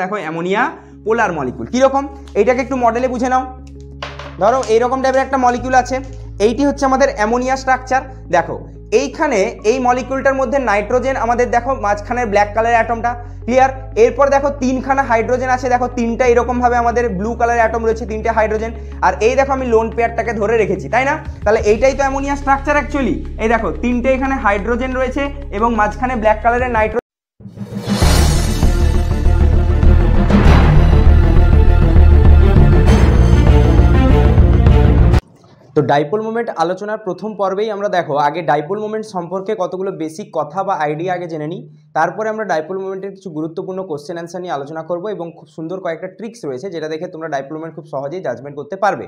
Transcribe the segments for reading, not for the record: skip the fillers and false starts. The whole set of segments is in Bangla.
দেখো অ্যামোনিয়া পোলার মলিকিউল। কীরকম এইটাকে একটু মডেলে বুঝে নাও। ধরো এইরকম টাইপের একটা মলিকিউল আছে, এইটি হচ্ছে আমাদের অ্যামোনিয়া স্ট্রাকচার। দেখো এইখানে এই মলিকিউলটার মধ্যে নাইট্রোজেন আমাদের দেখো মাঝখানের ব্ল্যাক কালারের অ্যাটমটা, ক্লিয়ার। এরপর দেখো তিনখানা হাইড্রোজেন আছে, দেখো তিনটা এরকমভাবে আমাদের ব্লু কালারের অ্যাটম রয়েছে, তিনটে হাইড্রোজেন। আর এই দেখো আমি লোন পেয়ারটাকে ধরে রেখেছি, তাই না? তাহলে এইটাই তো অ্যামোনিয়া স্ট্রাকচার অ্যাকচুয়ালি। এই দেখো তিনটে এখানে হাইড্রোজেন রয়েছে এবং মাঝখানে ব্ল্যাক কালারের নাইট্রোজেন। তো ডাইপোল মোমেন্ট আলোচনার প্রথম পর্বেই আমরা দেখো আগে ডাইপোল মোমেন্ট সম্পর্কে কতগুলো বেসিক কথা বা আইডিয়া আগে জেনে নিই, তারপরে আমরা ডাইপোল মোমেন্টের কিছু গুরুত্বপূর্ণ কোশ্চেন অ্যান্সার নিয়ে আলোচনা করব এবং খুব সুন্দর কয়েকটা ট্রিক্স রয়েছে যেটা দেখে তোমরা ডাইপোল মোমেন্ট খুব সহজেই জাজমেন্ট করতে পারবে।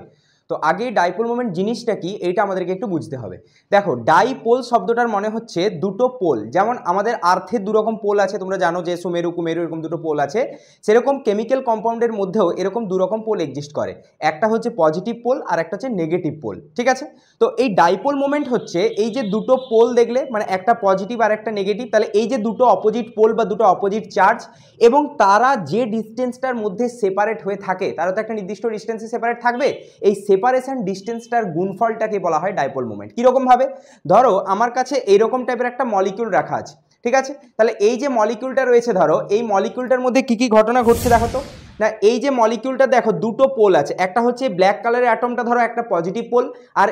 তো আগে ডাইপোল মোমেন্ট জিনিসটা কি এইটা আমাদেরকে একটু বুঝতে হবে। দেখো ডাইপোল শব্দটার মনে হচ্ছে দুটো পোল, যেমন আমাদের আর্থের দুরকম পোল আছে, তোমরা জানো যে সুমেরু কুমেরু এরকম দুটো পোল আছে, সেরকম কেমিক্যাল কম্পাউন্ডের মধ্যেও এরকম দুরকম পোল এক্সিস্ট করে, একটা হচ্ছে পজিটিভ পোল আর একটা হচ্ছে নেগেটিভ পোল, ঠিক আছে? তো এই ডাইপোল মোমেন্ট হচ্ছে এই যে দুটো পোল দেখলে, মানে একটা পজিটিভ আর একটা নেগেটিভ, তাহলে এই যে দুটো অপোজিট পোল বা দুটো অপোজিট চার্জ এবং তারা যে ডিস্টেন্সটার মধ্যে সেপারেট হয়ে থাকে, তারা তো একটা নির্দিষ্ট ডিস্টেন্সে সেপারেট থাকবে, এই সেপারেশন ডিস্টেন্সটার গুণফলটাকে বলা হয় ডাইপোল মোমেন্ট। কীরকম ভাবে? ধরো আমার কাছে এইরকম টাইপের একটা মলিকিউল রাখা আছে, ঠিক আছে? তাহলে এই যে মলিকিউলটা রয়েছে, ধরো এই মলিকিউলটার মধ্যে কি কি ঘটনা ঘটছে দেখো তো। না এই যে মলিকিউলটা দেখো দুটো পোল আছে, একটা হচ্ছে ব্ল্যাক কালারের অ্যাটমটা ধরো একটা পজিটিভ পোল, আর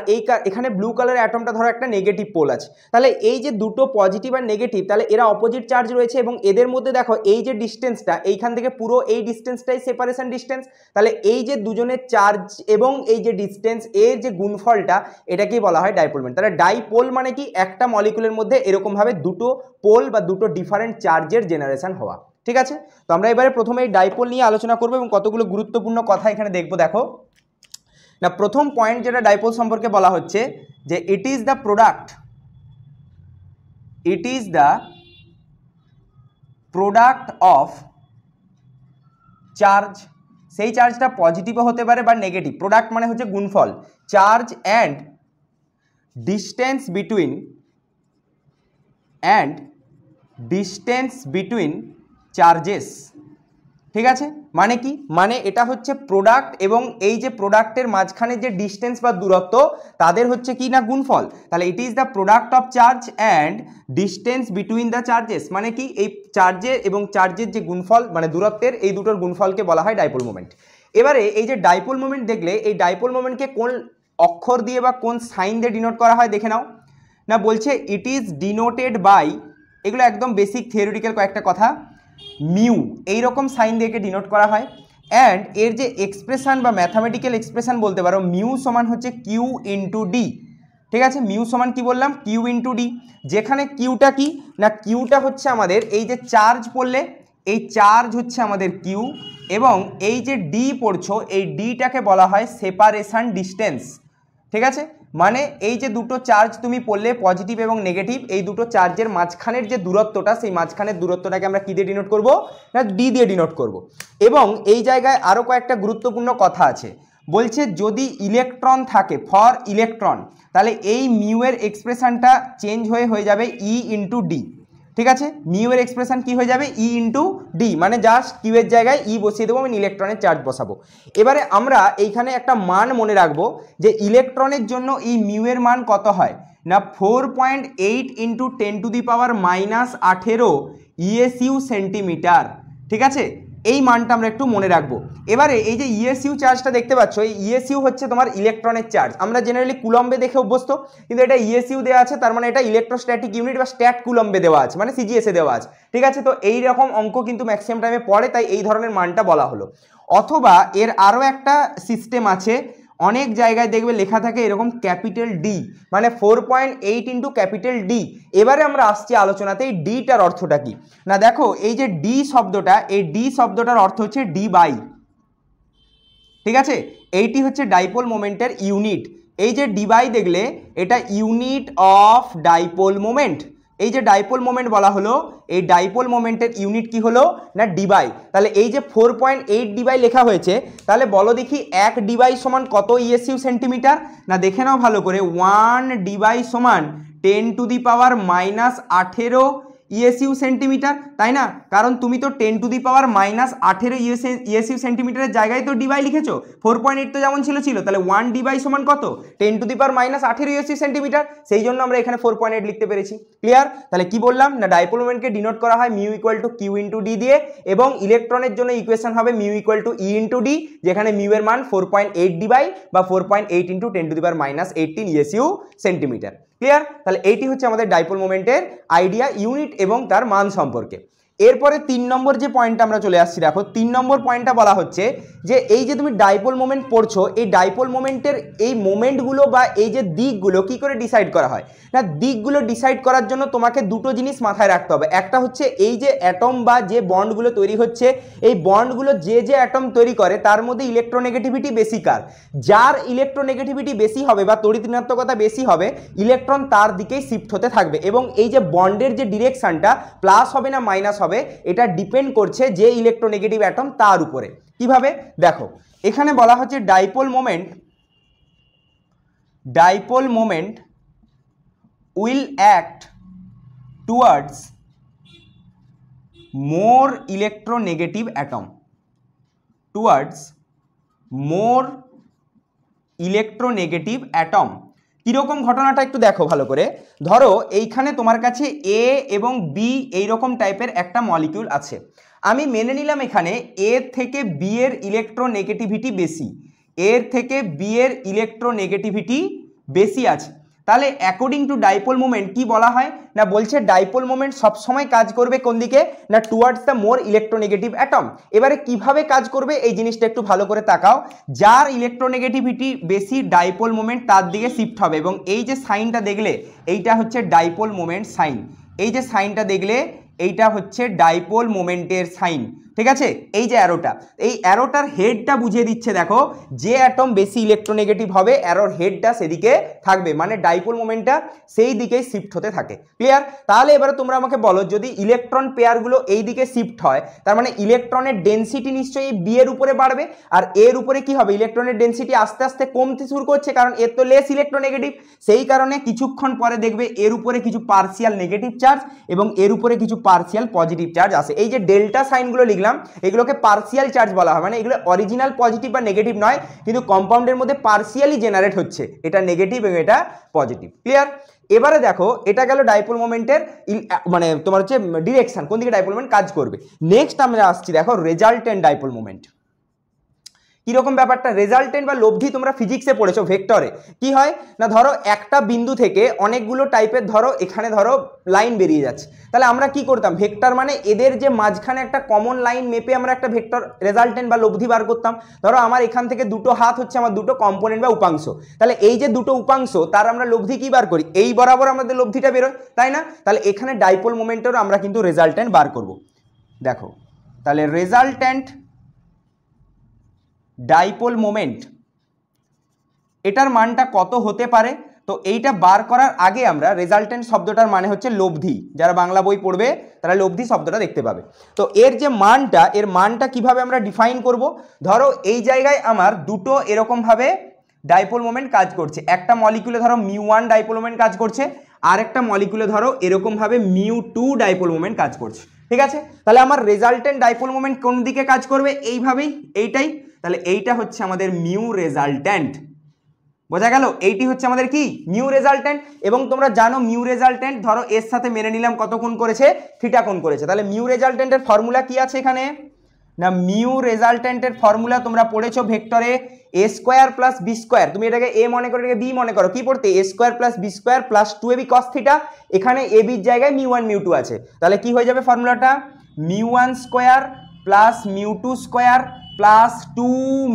এখানে ব্লু কালারের অ্যাটমটা ধরো একটা নেগেটিভ পোল আছে। তাহলে এই যে দুটো পজিটিভ আর নেগেটিভ, তাহলে এরা অপোজিট চার্জ রয়েছে এবং এদের মধ্যে দেখো এই যে ডিস্টেন্সটা, এইখান থেকে পুরো এই ডিস্টেন্সটাই সেপারেশন ডিস্টেন্স। তাহলে এই যে দুজনের চার্জ এবং এই যে ডিস্টেন্স এর যে গুণফলটা, এটাকেই বলা হয় ডাইপোল মোমেন্ট। তাহলে ডাইপোল মানে কি? একটা মলিকিউলের মধ্যে এরকমভাবে দুটো পোল বা দুটো ডিফারেন্ট চার্জের জেনারেশন হওয়া, ঠিক আছে? তো আমরা এবারে প্রথমে এই ডাইপোল নিয়ে আলোচনা করব এবং কতগুলো গুরুত্বপূর্ণ কথা এখানে দেখব। দেখো না, প্রথম পয়েন্ট যেটা ডাইপোল সম্পর্কে বলা হচ্ছে যে it is the product of charge. সেই চার্জটা পজিটিভও হতে পারে বা নেগেটিভ। প্রোডাক্ট মানে হচ্ছে গুণফল, charge and distance between charges, ঠিক আছে? মানে কি? মানে এটা হচ্ছে প্রোডাক্ট এবং এই যে প্রোডাক্টের মাঝখানে যে ডিস্টেন্স বা দূরত্ব, তাদের হচ্ছে কি না গুণফল। তাহলে it is the product of charge and distance between the charges, মানে কি? এই চার্জের এবং চার্জের যে গুণফল মানে দূরত্বের, এই দুটোর গুণফলকে বলা হয় ডাইপোল মোমেন্ট। এবারে এই যে ডাইপোল মোমেন্ট দেখলে, এই ডাইপোল মোমেন্টকে কোন অক্ষর দিয়ে বা কোন সাইন দিয়ে ডিনোট করা হয় দেখে নাও। না বলছে ইট ইজ ডিনোটেড বাই, এগুলো একদম বেসিক থিওরিটিক্যাল কয়েকটা কথা, মিউ এইরকম সাইন দিয়ে ডিনোট করা হয়। অ্যান্ড এর যে এক্সপ্রেশন বা ম্যাথামেটিক্যাল এক্সপ্রেশন বলতে পারো, মিউ সমান হচ্ছে কিউ ইন্টু ডি, ঠিক আছে? মিউ সমান কি বললাম? Q into D. যেখানে কিউটা কি না, কিউটা হচ্ছে আমাদের এই যে চার্জ পড়লে এই চার্জ হচ্ছে আমাদের কিউ, এবং এই যে ডি পড়ছো এই ডিটাকে বলা হয় সেপারেশন ডিস্টেন্স, ঠিক আছে? মানে এই যে দুটো চার্জ তুমি পড়লে পজিটিভ এবং নেগেটিভ, এই দুটো চার্জের মাঝখানের যে দূরত্বটা, সেই মাঝখানের দূরত্বটাকে আমরা কী দিয়ে ডিনোট করব না, ডি দিয়ে ডিনোট করব। এবং এই জায়গায় আরও কয়েকটা গুরুত্বপূর্ণ কথা আছে। বলছে যদি ইলেকট্রন থাকে, ফর ইলেকট্রন, তাহলে এই মিউ এর এক্সপ্রেশনটা চেঞ্জ হয়ে যাবে ই ইন্টু ডি, ঠিক আছে? মিউ এর এক্সপ্রেশন কি হয়ে যাবে? ই ইন্টু ডি, মানে জাস্ট কিউ এর জায়গায় ই বসিয়ে দেবো, আমি ইলেকট্রনের চার্জ বসাবো। এবারে আমরা এইখানে একটা মান মনে রাখবো যে ইলেকট্রনের জন্য এই মিউ এর মান কত হয় না 4.8 ইন্টু 10⁻⁸ ইএসইউ সেন্টিমিটার, ঠিক আছে? এই মানটা আমরা একটু মনে রাখবো। এবারে এই যে ইএসইউ চার্জটা দেখতে পাচ্ছ, এই ইএসইউ হচ্ছে তোমার ইলেকট্রনের চার্জ। আমরা জেনারেলি কুলম্বে দেখে অভ্যস্ত, কিন্তু এটা ইএসইউ দেওয়া আছে, তার মানে এটা ইলেকট্রোস্ট্যাটিক ইউনিট বা স্ট্যাট কুলম্বে দেওয়া আছে, মানে সিজিএসে দেওয়া আছে, ঠিক আছে? তো এই রকম অঙ্ক কিন্তু ম্যাক্সিমাম টাইমে পড়ে, তাই এই ধরনের মানটা বলা হলো। অথবা এর আরও একটা সিস্টেম আছে, অনেক জায়গায় দেখবে লেখা থাকে এরকম ক্যাপিটাল ডি, মানে 4.8 ইন্টু ক্যাপিটাল ডি। এবারে আমরা আসছি আলোচনাতে এই ডিটার অর্থটা কি না। দেখো এই যে ডি শব্দটা, এই ডি শব্দটার অর্থ হচ্ছে ডি বাই, ঠিক আছে? এইটি হচ্ছে ডাইপোল মোমেন্টের ইউনিট। এই যে ডি বাই দেখলে, এটা ইউনিট অফ ডাইপোল মোমেন্ট। এই যে ডাইপোল মোমেন্ট বলা হলো, এই ডাইপোল মোমেন্টের ইউনিট কি হলো না ডি বাই। তাহলে এই যে 4.8 ডি বাই লেখা হয়েছে, তাহলে বলো দেখি 1 ডি বাই সমান কত ইএসইউ সেন্টিমিটার? না দেখে নাও ভালো করে, 1 ডি বাই সমান 10⁻⁻18 ইএসইউ সেন্টিমিটার, তাই না? কারণ তুমি তো 10⁻⁻18 ইএসইউ সেন্টিমিটারের জায়গায় তো ডিবাই লিখেছো, 4.8 তো যেমন ছিল, তাহলে 1 ডিবাই সমান কত? 10⁻⁻18 ইএসইউ সেন্টিমিটার, সেই জন্য আমরা এখানে 4.8 লিখতে পেরেছি। ক্লিয়ার? তাহলে কি বললাম না, ডাইপোল মোমেন্টকে ডিনোট করা হয় mu equal to Q into D দিয়ে, এবং ইলেকট্রনের জন্য ইকুয়েশন হবে mu equal to E into D, যেখানে মিউ এর মান 4.8 ডিবাই বা 4.8 ইন্টু 10⁻⁻18 ইএসইউ সেন্টিমিটার। ক্লিয়ার? তাহলে এইটি হচ্ছে আমাদের ডাইপোল মোমেন্টের আইডিয়া, ইউনিট এবং তার মান সম্পর্কে। এরপরে 3 নম্বর যে পয়েন্টটা আমরা চলে আসছি, দেখো 3 নম্বর পয়েন্টটা বলা হচ্ছে যে এই যে তুমি ডাইপোল মোমেন্ট পড়ছো, এই ডাইপোল মোমেন্টের এই মোমেন্টগুলো বা এই যে দিকগুলো কি করে ডিসাইড করা হয় না, দিকগুলো ডিসাইড করার জন্য তোমাকে দুটো জিনিস মাথায় রাখতে হবে। একটা হচ্ছে এই যে অ্যাটম বা যে বন্ডগুলো তৈরি হচ্ছে, এই বন্ডগুলো যে অ্যাটম তৈরি করে তার মধ্যে ইলেকট্রোনেগেটিভিটি বেশি কার, যার ইলেকট্রোনেগেটিভিটি বেশি হবে বা তড়িৎ ঋণাত্মকতা বেশি হবে, ইলেকট্রন তার দিকেই শিফট হতে থাকবে, এবং এই যে বন্ডের যে ডিরেকশনটা প্লাস হবে না মাইনাস হবে, এটা ডিপেন্ড করছে যে ইলেকট্রোনেগেটিভ অ্যাটম তার উপরে। কিভাবে? দেখো এখানে বলা হচ্ছে dipole moment will act towards more electronegative atom, কিরকম ঘটনাটা একটু দেখো ভালো করে। ধরো এইখানে তোমার কাছে এ এবং বি এইরকম টাইপের একটা মলিকিউল আছে, আমি মেনে নিলাম এখানে এ থেকে বি এর ইলেকট্রোনেগেটিভিটি বেশি আছে, তাহলে অ্যাকর্ডিং টু ডাইপোল মোমেন্ট কি বলা হয় না, বলছে ডাইপোল মোমেন্ট সবসময় কাজ করবে কোন দিকে না, towards the more electronegative atom. এবারে কিভাবে কাজ করবে এই জিনিসটা একটু ভালো করে তাকাও, যার ইলেকট্রোনেগেটিভিটি বেশি ডাইপোল মোমেন্ট তার দিকে শিফট হবে, এবং এই যে সাইনটা দেখলে এইটা হচ্ছে ডাইপোল মোমেন্ট সাইন, এই যে সাইনটা দেখলে এইটা হচ্ছে ডাইপোল মোমেন্টের সাইন, ঠিক আছে? এই যে অ্যারোটা, এই অ্যারোটার হেডটা বুঝিয়ে দিচ্ছে, দেখো যে অ্যাটম বেশি ইলেকট্রোনেগেটিভ হবে অ্যারোর হেডটা সেদিকে থাকবে, মানে ডাইপোল মোমেন্টটা সেই দিকেই শিফট হতে থাকে। ক্লিয়ার? তাহলে এবারে তোমরা আমাকে বলো, যদি ইলেকট্রন পেয়ারগুলো এই দিকে শিফট হয়, তার মানে ইলেকট্রনের ডেনসিটি নিশ্চয়ই বি এর উপরে বাড়বে, আর এর উপরে কি হবে, ইলেকট্রনের ডেনসিটি আস্তে আস্তে কমতে শুরু করছে, কারণ এর তো লেস ইলেকট্রোনেগেটিভ, সেই কারণে কিছুক্ষণ পরে দেখবে এর উপরে কিছু পার্সিয়াল নেগেটিভ চার্জ এবং এর উপরে কিছু পার্সিয়াল পজিটিভ চার্জ আসে। এই যে ডেল্টা সাইনগুলো লিখলাম এগুলোকে পার্সিয়াল চার্জ বলা হয়, মানে এগুলো অরিজিনাল পজিটিভ বা নেগেটিভ নয়, কিন্তু কম্পাউন্ডের মধ্যে পার্সিয়ালি জেনারেট হচ্ছে, এটা নেগেটিভ এবং এটা পজিটিভ। ক্লিয়ার? এবারে দেখো এটা গেল ডাইপোল মোমেন্টের মানে তোমার হচ্ছে ডিরেকশন, কোন দিকে ডাইপোল মোমেন্ট কাজ করবে। নেক্সট আমরা আসছি দেখো রেজাল্টেন্ট ডাইপোল মোমেন্ট। কিরকম ব্যাপারটা, রেজাল্টেন্ট বা লব্ধি তোমরা ফিজিক্সে পড়েছো ভেক্টরে, কি হয় না, ধরো একটা বিন্দু থেকে অনেকগুলো টাইপের ধরো এখানে ধরো লাইন বেরিয়ে যাচ্ছে, তাহলে আমরা কি করতাম, ভেক্টর মানে এদের যে মাঝখানে একটা কমন লাইন মেপে আমরা একটা ভেক্টর রেজাল্টেন্ট বা লব্ধি বার করতাম। ধরো আমার এখান থেকে দুটো হাত হচ্ছে আমার দুটো কম্পোনেন্ট বা উপাংশ, তাহলে এই যে দুটো উপাংশ তার আমরা লব্ধি কি বার করি, এই বরাবর আমাদের লব্ধিটা বেরোয়, তাই না? তাহলে এখানে ডাইপোল মোমেন্টেরও আমরা কিন্তু রেজাল্টেন্ট বার করব। দেখো তাহলে রেজাল্টেন্ট ডাইপোল মোমেন্ট এটার মানটা কত হতে পারে, তো এইটা বার করার আগে আমরা রেজাল্টেন্ট শব্দটার মানে হচ্ছে লব্ধি, যারা বাংলা বই পড়বে তারা লব্ধি শব্দটা দেখতে পাবে। তো এর যে মানটা, এর মানটা কিভাবে আমরা ডিফাইন করব, ধরো এই জায়গায় আমার দুটো এরকমভাবে ডাইপোল মোমেন্ট কাজ করছে, একটা মলিকিউলে ধরো μ1 ডাইপোল মোমেন্ট কাজ করছে, আর একটা মলিকিউলে ধরো এরকমভাবে μ2 ডাইপোল মোমেন্ট কাজ করছে, ঠিক আছে? তাহলে আমার রেজাল্টেন্ট ডাইপোল মোমেন্ট কোন দিকে কাজ করবে, এইভাবেই, এইটাই, তাহলে এইটা হচ্ছে আমাদের মিউ রেজাল্ট্যান্ট, বোঝা গেল? এইটি হচ্ছে আমাদের কি মিউ রেজাল্ট্যান্ট, এবং তোমরা জানো মিউ রেজাল্ট্যান্ট ধরো এর সাথে মেনে নিলাম কত কোণ করেছে, থিটা কোণ করেছে, তাহলে মিউ রেজাল্ট্যান্টের ফর্মুলা কি আছে এখানে না, মিউ রেজাল্ট্যান্টের ফর্মুলা তোমরা পড়েছো ভেক্টরে এ স্কোয়ার প্লাস বি স্কোয়ার, তুমি এটাকে এ মনে করো, এটাকে বি মনে করো, কি পড়তে a square plus b square plus 2ab cos theta, এখানে এ বির জায়গায় μ1 μ2 আছে, তাহলে কি হয়ে যাবে ফর্মুলাটা, μ1 square plus μ2 square plus 2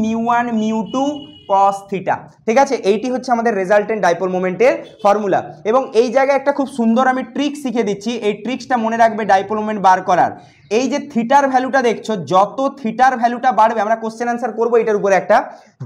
μ1 μ2 cos theta, ঠিক আছে? এইটি হচ্ছে আমাদের রেজাল্টেন্ট ডাইপোল মোমেন্টের ফর্মুলা। এবং এই জায়গায় একটা খুব সুন্দর আমি ট্রিক শিখে দিচ্ছি, এই ট্রিক্সটা মনে রাখবে ডাইপোল মোমেন্ট বার করার। এই যে থিটার ভ্যালুটা দেখছো, যত থিটার ভ্যালুটা বাড়বে, আমরা কোশ্চেন আনসার করবো এটার উপরে একটা,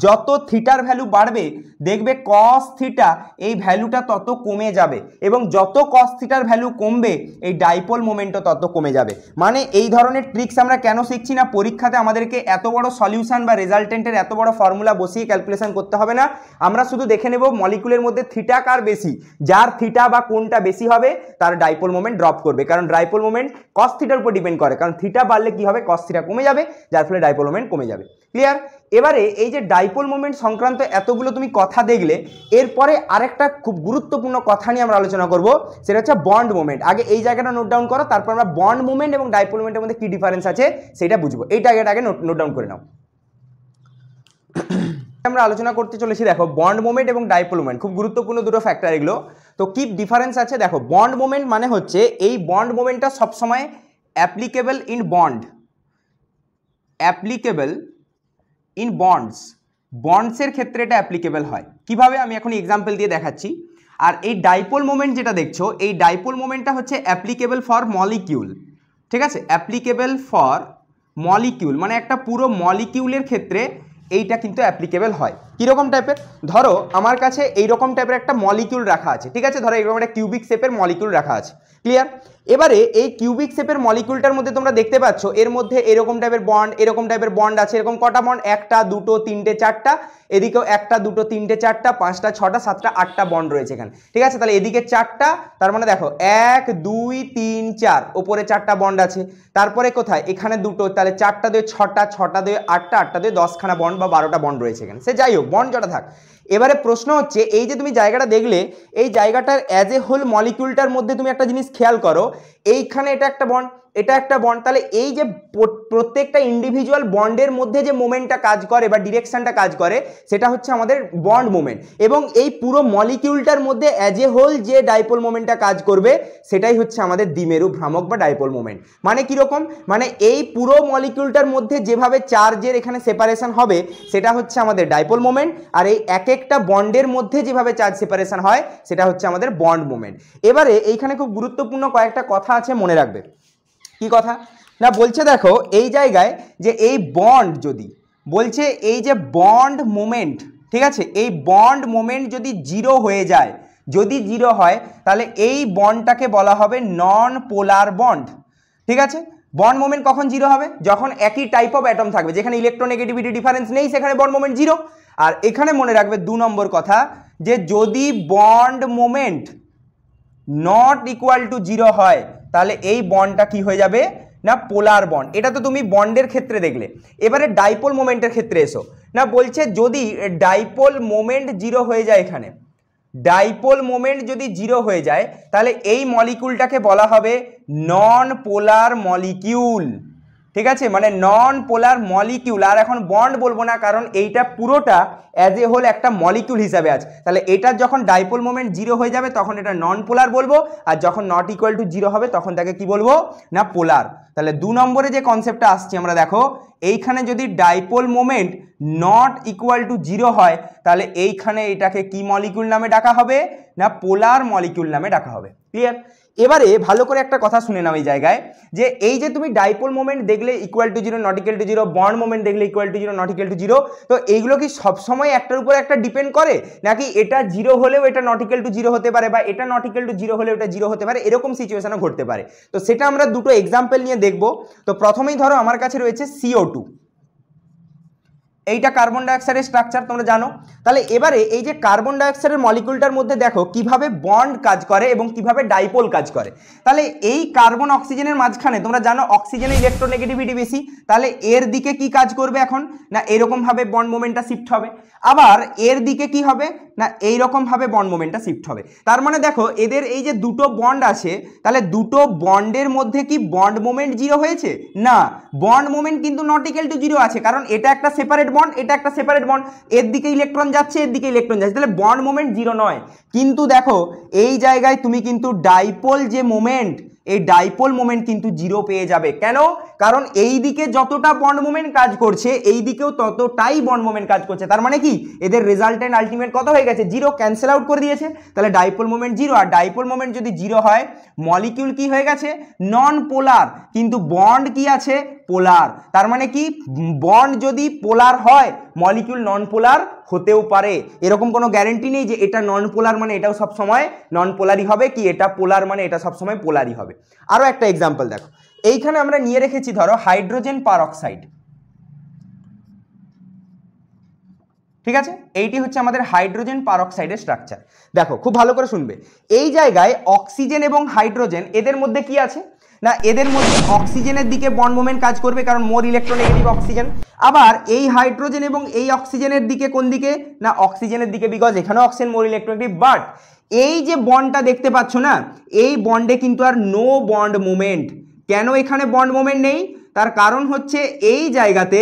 যত থিটার ভ্যালু বাড়বে দেখবে কস থিটা এই ভ্যালুটা তত কমে যাবে, এবং যত কস থিটার ভ্যালু কমবে এই ডাইপোল মোমেন্টও তত কমে যাবে। মানে এই ধরনের ট্রিক্স আমরা কেন শিখছি না, পরীক্ষাতে আমাদেরকে এত বড় সলিউশন বা রেজাল্টেন্টের এত বড় ফর্মুলা বসিয়ে ক্যালকুলেশন করতে হবে না, আমরা শুধু দেখে নেব মলিকুলের মধ্যে থিটা কার বেশি, যার থিটা বা কোনটা বেশি হবে তার ডাইপোল মোমেন্ট ড্রপ করবে, কারণ ডাইপোল মোমেন্ট কস থিটার উপর ডিপেন্ড করে, কারণ থিটা বাড়লে কি হবে, কস থিটা কমে যাবে, যার ফলে ডাইপোল মোমেন্ট কমে যাবে। ক্লিয়ার? এবারে এই যে ডাইপোল মোমেন্ট সংক্রান্ত এতগুলো তুমি কথা দেখলে, এরপরে আরেকটা খুব গুরুত্বপূর্ণ কথা নিয়ে আমরা আলোচনা করব, সেটা হচ্ছে বন্ড মোমেন্ট। আগে এই জায়গাটা নোট ডাউন করো, তারপর আমরা বন্ড মোমেন্ট এবং ডাইপোল মোমেন্টের মধ্যে কি ডিফারেন্স আছে সেটা বুঝবো। এইটা আগে নোট ডাউন করে নাও। আমরা আলোচনা করতে চলেছি, দেখো বন্ড মোমেন্ট এবং ডাইপোল মোমেন্ট খুব গুরুত্বপূর্ণ দুটো ফ্যাক্টর এগুলো। তো কি ডিফারেন্স আছে দেখো, বন্ড মোমেন্ট মানে হচ্ছে এই বন্ড মোমেন্টটা সবসময় applicable in bond, applicable in বন্ডসের ক্ষেত্রে এটা অ্যাপ্লিকেবল হয়। কিভাবে আমি এখন এক্সাম্পল দিয়ে দেখাচ্ছি। আর এই ডাইপোল মোমেন্ট যেটা দেখছো, এই ডাইপোল মোমেন্টটা হচ্ছে অ্যাপ্লিকেবল ফর মলিকিউল, ঠিক আছে, অ্যাপ্লিকেবল ফর মলিকিউল, মানে একটা পুরো মলিকিউলের ক্ষেত্রে এইটা কিন্তু অ্যাপ্লিকেবল হয়। কীরকম টাইপের, ধরো আমার কাছে এইরকম টাইপের একটা মলিকিউল রাখা আছে, ঠিক আছে, ধরো এরকম একটা কিউবিক শেপের মলিকিউল রাখা আছে। ক্লিয়ার? এবারে এই কিউবিক শেপের মলিকিউলটার মধ্যে তোমরা দেখতে পাচ্ছ এর মধ্যে এরকম টাইপের বন্ড, এরকম টাইপের বন্ড আছে। এরকম কটা বন্ড, একটা দুটো তিনটে চারটা, এদিকেও একটা দুটো তিনটে চারটা পাঁচটা ছটা সাতটা আটটা বন্ড রয়েছে এখানে, ঠিক আছে। তাহলে এদিকে চারটা, তার মানে দেখো 1 2 3 4, ওপরে চারটা বন্ড আছে। তারপরে কোথায়, এখানে দুটো, তাহলে চারটা দিয়ে ছটা, ছটা দিয়ে আটটা, আটটা দিয়ে 10খানা বন্ড বা 12টা বন্ড রয়েছে এখানে। সে যাই হোক, বন্ড যটা থাক। এবারে প্রশ্ন হচ্ছে, এই যে তুমি জায়গাটা দেখলে, এই জায়গাটার অ্যাজ এ হোল মলিকিউলটার মধ্যে তুমি একটা জিনিস খেয়াল করো, এইখানে এটা একটা বন্ড, এটা একটা বন্ড, তাহলে এই যে প্রত্যেকটা ইন্ডিভিজুয়াল বন্ডের মধ্যে যে মোমেন্টটা কাজ করে বা ডিরেকশনটা কাজ করে সেটা হচ্ছে আমাদের বন্ড মোমেন্ট, এবং এই পুরো মলিকিউলটার মধ্যে অ্যাজ এ হোল যে ডাইপোল মোমেন্টটা কাজ করবে সেটাই হচ্ছে আমাদের দ্বিমেরু ভ্রামক বা ডাইপোল মোমেন্ট। মানে কিরকম, মানে এই পুরো মলিকিউলটার মধ্যে যেভাবে চার্জের এখানে সেপারেশন হবে সেটা হচ্ছে আমাদের ডাইপোল মোমেন্ট, আর এই এক একটা বন্ডের মধ্যে যেভাবে চার্জ সেপারেশন হয় সেটা হচ্ছে আমাদের বন্ড মোমেন্ট। এবারে এইখানে খুব গুরুত্বপূর্ণ কয়েকটা কথা আছে, মনে রাখবে। কি কথা না, বলছে দেখো এই জায়গায় যে এই বন্ড যদি, বলছে এই যে বন্ড মোমেন্ট, ঠিক আছে, এই বন্ড মোমেন্ট যদি জিরো হয়ে যায়, যদি জিরো হয় তাহলে এই বন্ডটাকে বলা হবে নন পোলার বন্ড, ঠিক আছে। বন্ড মোমেন্ট কখন জিরো হবে, যখন একই টাইপ অফ অ্যাটম থাকবে, যেখানে ইলেকট্রোনেগেটিভিটি ডিফারেন্স নেই সেখানে বন্ড মোমেন্ট জিরো। আর এখানে মনে রাখবে 2 নম্বর কথা, যে যদি bond moment not equal to zero হয় তাহলে এই বন্ডটা কি হয়ে যাবে না পোলার বন্ড। এটা তো তুমি বন্ডের ক্ষেত্রে দেখলে। এবারে ডাইপোল মোমেন্টের ক্ষেত্রে এসো না, বলছে যদি ডাইপোল মোমেন্ট জিরো হয়ে যায়, এখানে ডাইপোল মোমেন্ট যদি জিরো হয়ে যায় তাহলে এই মলিকিউলটাকে বলা হবে নন পোলার মলিকিউল, ঠিক আছে, মানে নন পোলার মলিকিউল। আর এখন বন্ড বলবো না, কারণ এইটা পুরোটা অ্যাজ এ হোল একটা মলিকিউল হিসাবে আছে। তাহলে এটার যখন ডাইপোল মোমেন্ট জিরো হয়ে যাবে তখন এটা নন পোলার বলবো, আর যখন নট ইকুয়াল টু জিরো হবে তখন তাকে কি বলবো না পোলার। তাহলে 2 নম্বরে যে কনসেপ্টটা আসছে আমরা দেখো, এইখানে যদি dipole moment not equal to zero হয় তাহলে এইখানে এটাকে কি মলিকিউল নামে ডাকা হবে না পোলার মলিকিউল নামে ডাকা হবে। ক্লিয়ার? এবারে ভালো করে একটা কথা শুনে নাও এই জায়গায়, যে এই যে তুমি ডাইপোল মোমেন্ট দেখলে equal to zero, not equal to zero, bond moment দেখলে equal to zero, not equal to zero, তো এইগুলো কি সবসময় একটার উপর একটা ডিপেন্ড করে, নাকি এটা জিরো হলেও এটা নট ইকুয়াল টু জিরো হতে পারে, বা এটা নট ইকুয়াল টু জিরো হলেও এটা জিরো হতে পারে, এরকম সিচুয়েশনও ঘটতে পারে। তো সেটা আমরা দুটো এক্সাম্পল নিয়ে দেখব। তো প্রথমেই ধরো আমার কাছে রয়েছে CO2, এইটা কার্বন ডাইঅক্সাইডের স্ট্রাকচার তোমরা জানো। তাহলে এবারে এই যে কার্বন ডাইঅক্সাইডের মলিকিউলটার মধ্যে দেখো কিভাবে বন্ড কাজ করে এবং কিভাবে ডাইপোল কাজ করে। তাহলে এই কার্বন অক্সিজেনের মাঝখানে তোমরা জানো অক্সিজেনের ইলেকট্রোনেগেটিভিটি বেশি, তাহলে এর দিকে কি কাজ করবে এখন না এরকম ভাবে বন্ড মোমেন্টটা শিফট হবে, আবার এর দিকে কি হবে না এইরকম ভাবে বন্ড মোমেন্টটা শিফট হবে। তার মানে দেখো এদের এই যে দুটো বন্ড আছে, তাহলে দুটো বন্ডের মধ্যে কি বন্ড মোমেন্ট জিরো হয়েছে না, বন্ড মোমেন্ট কিন্তু নট ইকুয়াল টু জিরো আছে, কারণ এটা একটা সেপারেট বন্ড, এটা একটা সেপারেট বন্ড, এর দিকে ইলেকট্রন যাচ্ছে এর দিকে ইলেকট্রন যাচ্ছে, তাহলে বন্ড মোমেন্ট জিরো নয়। কিন্তু দেখো এই জায়গায় তুমি কিন্তু ডাইপোল যে মোমেন্ট, এই ডাইপোল মোমেন্ট কিন্তু জিরো পেয়ে যাবে। কেন? কারণ এই দিকে যতটা বন্ড মোমেন্ট কাজ করছে এই দিকেও ততটাই বন্ড মোমেন্ট কাজ করছে, তার মানে কি এদের রেজাল্টেন্ট আলটিমেট কত হয়ে গেছে? জিরো, ক্যান্সেল আউট করে দিয়েছে। তাহলে ডাইপোল মোমেন্ট জিরো, আর ডাইপোল মোমেন্ট যদি জিরো হয় মলিকিউল কি হয়ে গেছে? নন পোলার, কিন্তু বন্ড কি আছে? পোলার। তার মানে কি বন্ড যদি পোলার হয় মলিকিউল নন পোলার হতেও পারে, এরকম কোনো গ্যারেন্টি নেই যে এটা নন পোলার মানে এটাও সবসময় নন পোলারই হবে, কি এটা পোলার মানে এটা সবসময় পোলারই হবে। আরও একটা এক্সাম্পল দেখো, এইখানে আমরা নিয়ে রেখেছি ধরো হাইড্রোজেন পারঅক্সাইড, ঠিক আছে? এইটি হচ্ছে আমাদের হাইড্রোজেন পারঅক্সাইডের স্ট্রাকচার। দেখো খুব ভালো করে শুনবে, এই জায়গায় অক্সিজেন এবং হাইড্রোজেন এদের মধ্যে কি আছে না, এদের মধ্যে অক্সিজেনের দিকে বন্ড মোমেন্ট কাজ করবে কারণ মোর ইলেকট্রোনেগেটিভ অক্সিজেন। আবার এই হাইড্রোজেন এবং এই অক্সিজেনের দিকে কোন দিকে না, অক্সিজেনের দিকে, বিকজ এখানেও অক্সিজেন মোর ইলেকট্রোনেগেটিভ। বাট এই যে বন্ডটা দেখতে পাচ্ছ না, এই বন্ডে কিন্তু আর নো বন্ড মোমেন্ট। কেন এখানে বন্ড মোমেন্ট নেই? তার কারণ হচ্ছে এই জায়গাতে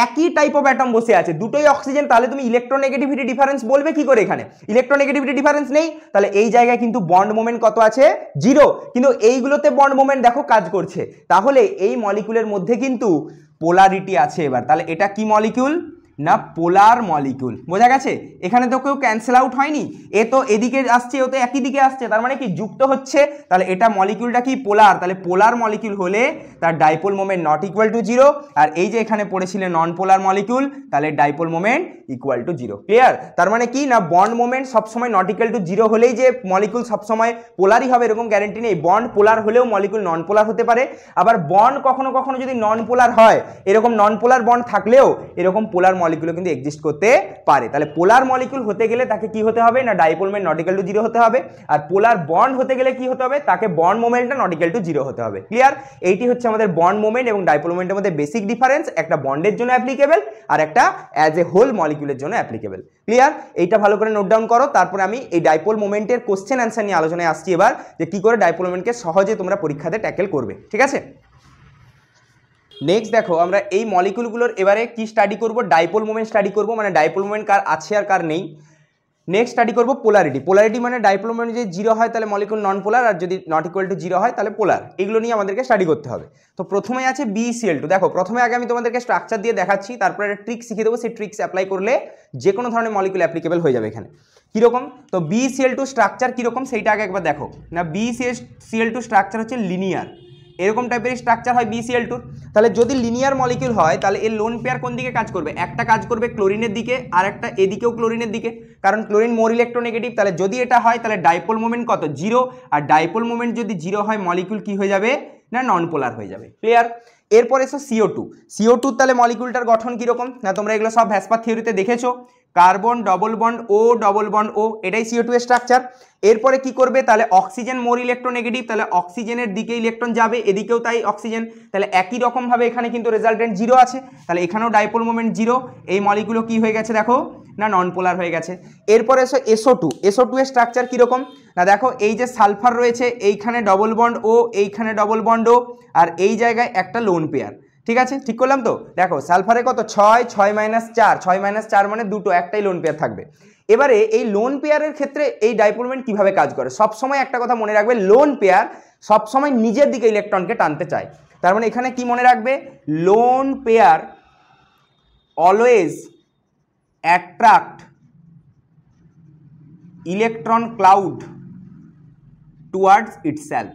একই টাইপ অফ অ্যাটম বসে আছে, দুটোই অক্সিজেন, তাহলে তুমি ইলেকট্রোনেগেটিভিটি ডিফারেন্স বলবে কি করে? এখানে ইলেকট্রোনেগেটিভিটি ডিফারেন্স নেই, তাহলে এই জায়গায় কিন্তু বন্ড মোমেন্ট কত আছে? জিরো। কিন্তু এইগুলোতে বন্ড মোমেন্ট দেখো কাজ করছে, তাহলে এই মলিকিউলের মধ্যে কিন্তু পোলারিটি আছে। এবার তাহলে এটা কি মলিকিউল না, পোলার মলিকিউল। বোঝা গেছে? এখানে তো কেউ ক্যান্সেল আউট হয়নি, এ তো এদিকে আসছে, ও তো একই দিকে আসছে, তার মানে কি যুক্ত হচ্ছে। তাহলে এটা মলিকিউলটা কি পোলার, তাহলে পোলার মলিকিউল হলে তার dipole moment not equal to zero. আর এই যে এখানে পড়েছিল নন পোলার মলিকিউল, তাহলে dipole moment equal to zero. Clear? তার মানে কি না, বন্ড মোমেন্ট সবসময় নট ইকুয়াল টু জিরো হলেই যে মলিকিউল সবসময় পোলারই হবে এরকম গ্যারেন্টি নেই। বন্ড পোলার হলেও মলিকিউল নন পোলার হতে পারে। আবার বন্ড কখনো কখনো যদি নন পোলার হয়, এরকম নন পোলার বন্ড থাকলেও এরকম পোলার মলিকিউল কিন্তু এক্সিস্ট করতে পারে। তাহলে পোলার মলিকিউল হতে গেলে তাকে কি হতে হবে না, dipole moment not equal to zero হতে হবে। আর পোলার বন্ড হতে গেলে কি হতে হবে, তাকে বন্ড মোমেন্টটা নট ইকুয়াল টু জিরো হতে হবে। ক্লিয়ার? এইটি হচ্ছে আমাদের বন্ড মোমেন্ট এবং ডাইপোল মোমেন্টের মধ্যে বেসিক ডিফারেন্স, একটা বন্ডের জন্য অ্যাপ্লিকেবল আর একটা অ্যাজ এ হোল মলিকিউলের জন্য অ্যাপ্লিকেবল। ক্লিয়ার? এইটা ভালো করে নোট ডাউন করো, তারপরে আমি এই ডাইপোল মোমেন্টের কোশ্চেন অ্যান্সার নিয়ে আলোচনায় আসছি এবার, যে কি করে ডাইপোল মোমেন্টকে সহজে তোমরা পরীক্ষাতে ট্যাকেল করবে। ঠিক আছে? নেক্সট দেখো, আমরা এই মলিকিউলগুলোর এবারে কি স্টাডি করব, ডাইপোল মোমেন্ট স্টাডি করব, মানে ডাইপোল মোমেন্ট কার আছে আর কার নেই। নেক্সট স্টাডি করব পোলারিটি। পোলারিটি মানে ডাইপোল মোমেন্ট যদি জিরো হয় তাহলে মলিকিউল নন পোলার, আর যদি নট ইকুয়াল টু জিরো হয় তাহলে পোলার। এগুলো নিয়ে আমাদেরকে স্টাডি করতে হবে। তো প্রথমে আছে BeCl2। দেখো প্রথমে আগে আমি তোমাদেরকে স্ট্রাকচার দিয়ে দেখাচ্ছি, তারপরে একটা ট্রিক শিখিয়ে দেবো, সেই ট্রিক্স অ্যাপ্লাই করলে যে কোনো ধরনের মলিকিউল অ্যাপ্লিকেবল হয়ে যাবে এখানে। কীরকম? তো BeCl2 স্ট্রাকচার কীরকম সেইটা আগে একবার দেখো না। BeCl2 স্ট্রাকচার হচ্ছে লিনিয়ার, এরকম টাইপের স্ট্রাকচার হয় BeCl2। তাহলে যদি লিনিয়ার মলিকিউল হয় তাহলে এর লোন পেয়ার কোন দিকে কাজ করবে? একটা কাজ করবে ক্লোরিনের দিকে, আর একটা এদিকেও ক্লোরিনের দিকে, কারণ ক্লোরিন মোর ইলেকট্রোনেগেটিভ। তাহলে যদি এটা হয় তাহলে ডাইপোল মোমেন্ট কত? জিরো। আর ডাইপোল মোমেন্ট যদি জিরো হয় মলিকিউল কি হয়ে যাবে না, নন পোলার হয়ে যাবে। ক্লিয়ার? এরপর এসো CO2। তাহলে মলিকিউলটার গঠন কীরকম না, তোমরা এগুলো সব ভ্যাসপার থিওরিতে দেখেছো, কার্বন ডবল বন্ড ও ডবল বন্ড ও, এটাই CO2 এর স্ট্রাকচার। এরপরে কি করবে? তাহলে অক্সিজেন মোর ইলেকট্রোনেগেটিভ, তাহলে অক্সিজেনের দিকে ইলেকট্রন যাবে, এদিকেও তাই অক্সিজেন, তাহলে একই রকমভাবে এখানে কিন্তু রেজাল্টেন্ট জিরো আছে, তাহলে এখানেও ডাইপোল মোমেন্ট জিরো। এই মলিকিউলও কি হয়ে গেছে দেখো না, নন পোলার হয়ে গেছে। এরপরে এসো SO2 এর স্ট্রাকচার কীরকম না, দেখো এই যে সালফার রয়েছে, এইখানে ডবল বন্ড ও, এইখানে ডবল বন্ড ও, আর এই জায়গায় একটা লোন পেয়ার। ঠিক আছে? ঠিক করলাম তো? দেখো সালফারে কত? 6, 6 - 4, 6 - 4 মানে দুটো, একটাই লোন পেয়ার থাকবে। এবারে এই লোন পেয়ারের ক্ষেত্রে এই ডাইপোল মোমেন্ট কীভাবে কাজ করে? সবসময় একটা কথা মনে রাখবে, লোন পেয়ার সবসময় নিজের দিকে ইলেকট্রনকে টানতে চায়। তার মানে এখানে কি মনে রাখবে? Lone pair always attract electron cloud towards itself.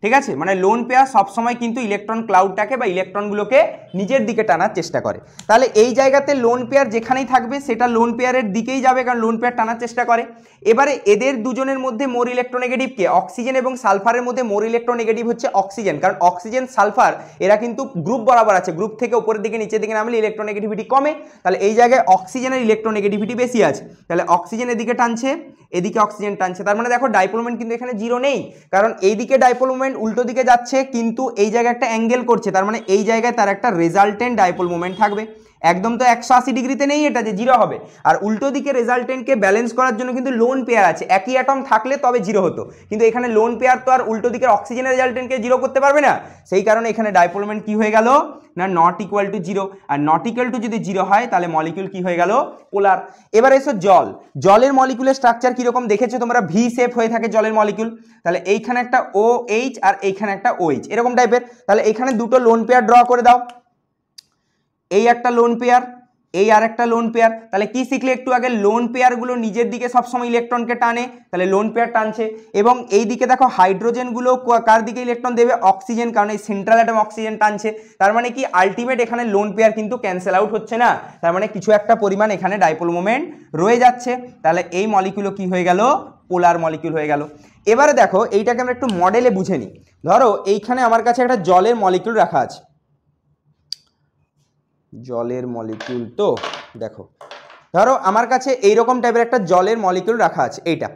ঠিক আছে? মানে লোন পেয়ার সবসময় কিন্তু ইলেকট্রন ক্লাউডটাকে বা ইলেকট্রনগুলোকে নিজের দিকে টানার চেষ্টা করে। তাহলে এই জায়গাতে লোন পেয়ার যেখানেই থাকবে সেটা লোন পেয়ারের দিকেই যাবে, কারণ লোন পেয়ার টানার চেষ্টা করে। এবারে এদের দুজনের মধ্যে মোর ইলেকট্রোনেগেটিভকে, অক্সিজেন এবং সালফারের মধ্যে মোর ইলেকট্রোনেগেটিভ হচ্ছে অক্সিজেন, কারণ অক্সিজেন সালফার এরা কিন্তু গ্রুপ বরাবর আছে, গ্রুপ থেকে উপরের দিকে নিচের দিকে নামলে ইলেকট্রোনেগেটিভিটি কমে। তাহলে এই জায়গায় অক্সিজেনের ইলেকট্রোনেগেটিভিটি বেশি আছে, তাহলে অক্সিজেন এদিকে টানছে, এদিকে অক্সিজেন টানছে। তার মানে দেখো ডাইপোল মোমেন্ট কিন্তু এখানে জিরো নেই, কারণ এইদিকে ডাইপোল মোমেন্ট উল্টো দিকে যাচ্ছে, কিন্তু এই জায়গায় একটা অ্যাঙ্গেল করছে, তার মানে এই জায়গায় তার একটা রেজাল্টেন্ট ডাইপোল মোমেন্ট থাকবে। একদম তো 180 ডিগ্রিতে নেই এটা যে জিরো হবে। আর উল্টো দিকে রেজাল্টেন্টকে ব্যালেন্স করার জন্য কিন্তু লোন পেয়ার আছে, একই অ্যাটম থাকলে তবে জিরো হতো, কিন্তু এখানে লোন পেয়ার তো আর উল্টো দিকের অক্সিজেনের রেজাল্টেন্টকে জিরো করতে পারবে না, সেই কারণে এখানে ডাইপোল মোমেন্ট কি হয়ে গেল না not equal to zero. Are not equal two যদি জিরো হয় তাহলে মলিকিউল কি হয়ে গেল পোলার। এবার এসো জল, জলের মলিকিউলের স্ট্রাকচার কিরকম দেখেছো তোমরা, ভি শেপ হয়ে থাকে জলের মলিকিউল, তাহলে এইখানে একটা ও এইচ আর এইখানে একটা ওইচ এরকম টাইপের, তাহলে এইখানে দুটো লোন পেয়ার ড্র করে দাও, এই একটা লোন পেয়ার, এই আর একটা লোন পেয়ার। তাহলে কি শিখলে একটু আগে, লোন পেয়ারগুলো নিজের দিকে সবসময় ইলেকট্রনকে টানে, তাহলে লোন পেয়ার টানছে, এবং এই দিকে দেখো হাইড্রোজেনগুলো কার দিকে ইলেকট্রন দেবে, অক্সিজেন, কারণ এই সেন্ট্রাল অ্যাটম অক্সিজেন টানছে, তার মানে কি আলটিমেট এখানে লোন পেয়ার কিন্তু ক্যান্সেল আউট হচ্ছে না, তার মানে কিছু একটা পরিমাণ এখানে ডাইপোল মোমেন্ট রয়ে যাচ্ছে, তাহলে এই মলিকিউলও কি হয়ে গেল পোলার মলিকিউল হয়ে গেল। এবারে দেখো এইটাকে আমরা একটু মডেলে বুঝে নিই। ধরো এইখানে আমার কাছে একটা জলের মলিকিউল রাখা আছে, জলের মলিকিউল, তো দেখো ধরো আমার কাছে এইরকম টাইপের একটা জলের মলিকিউল রাখা আছে, এইটা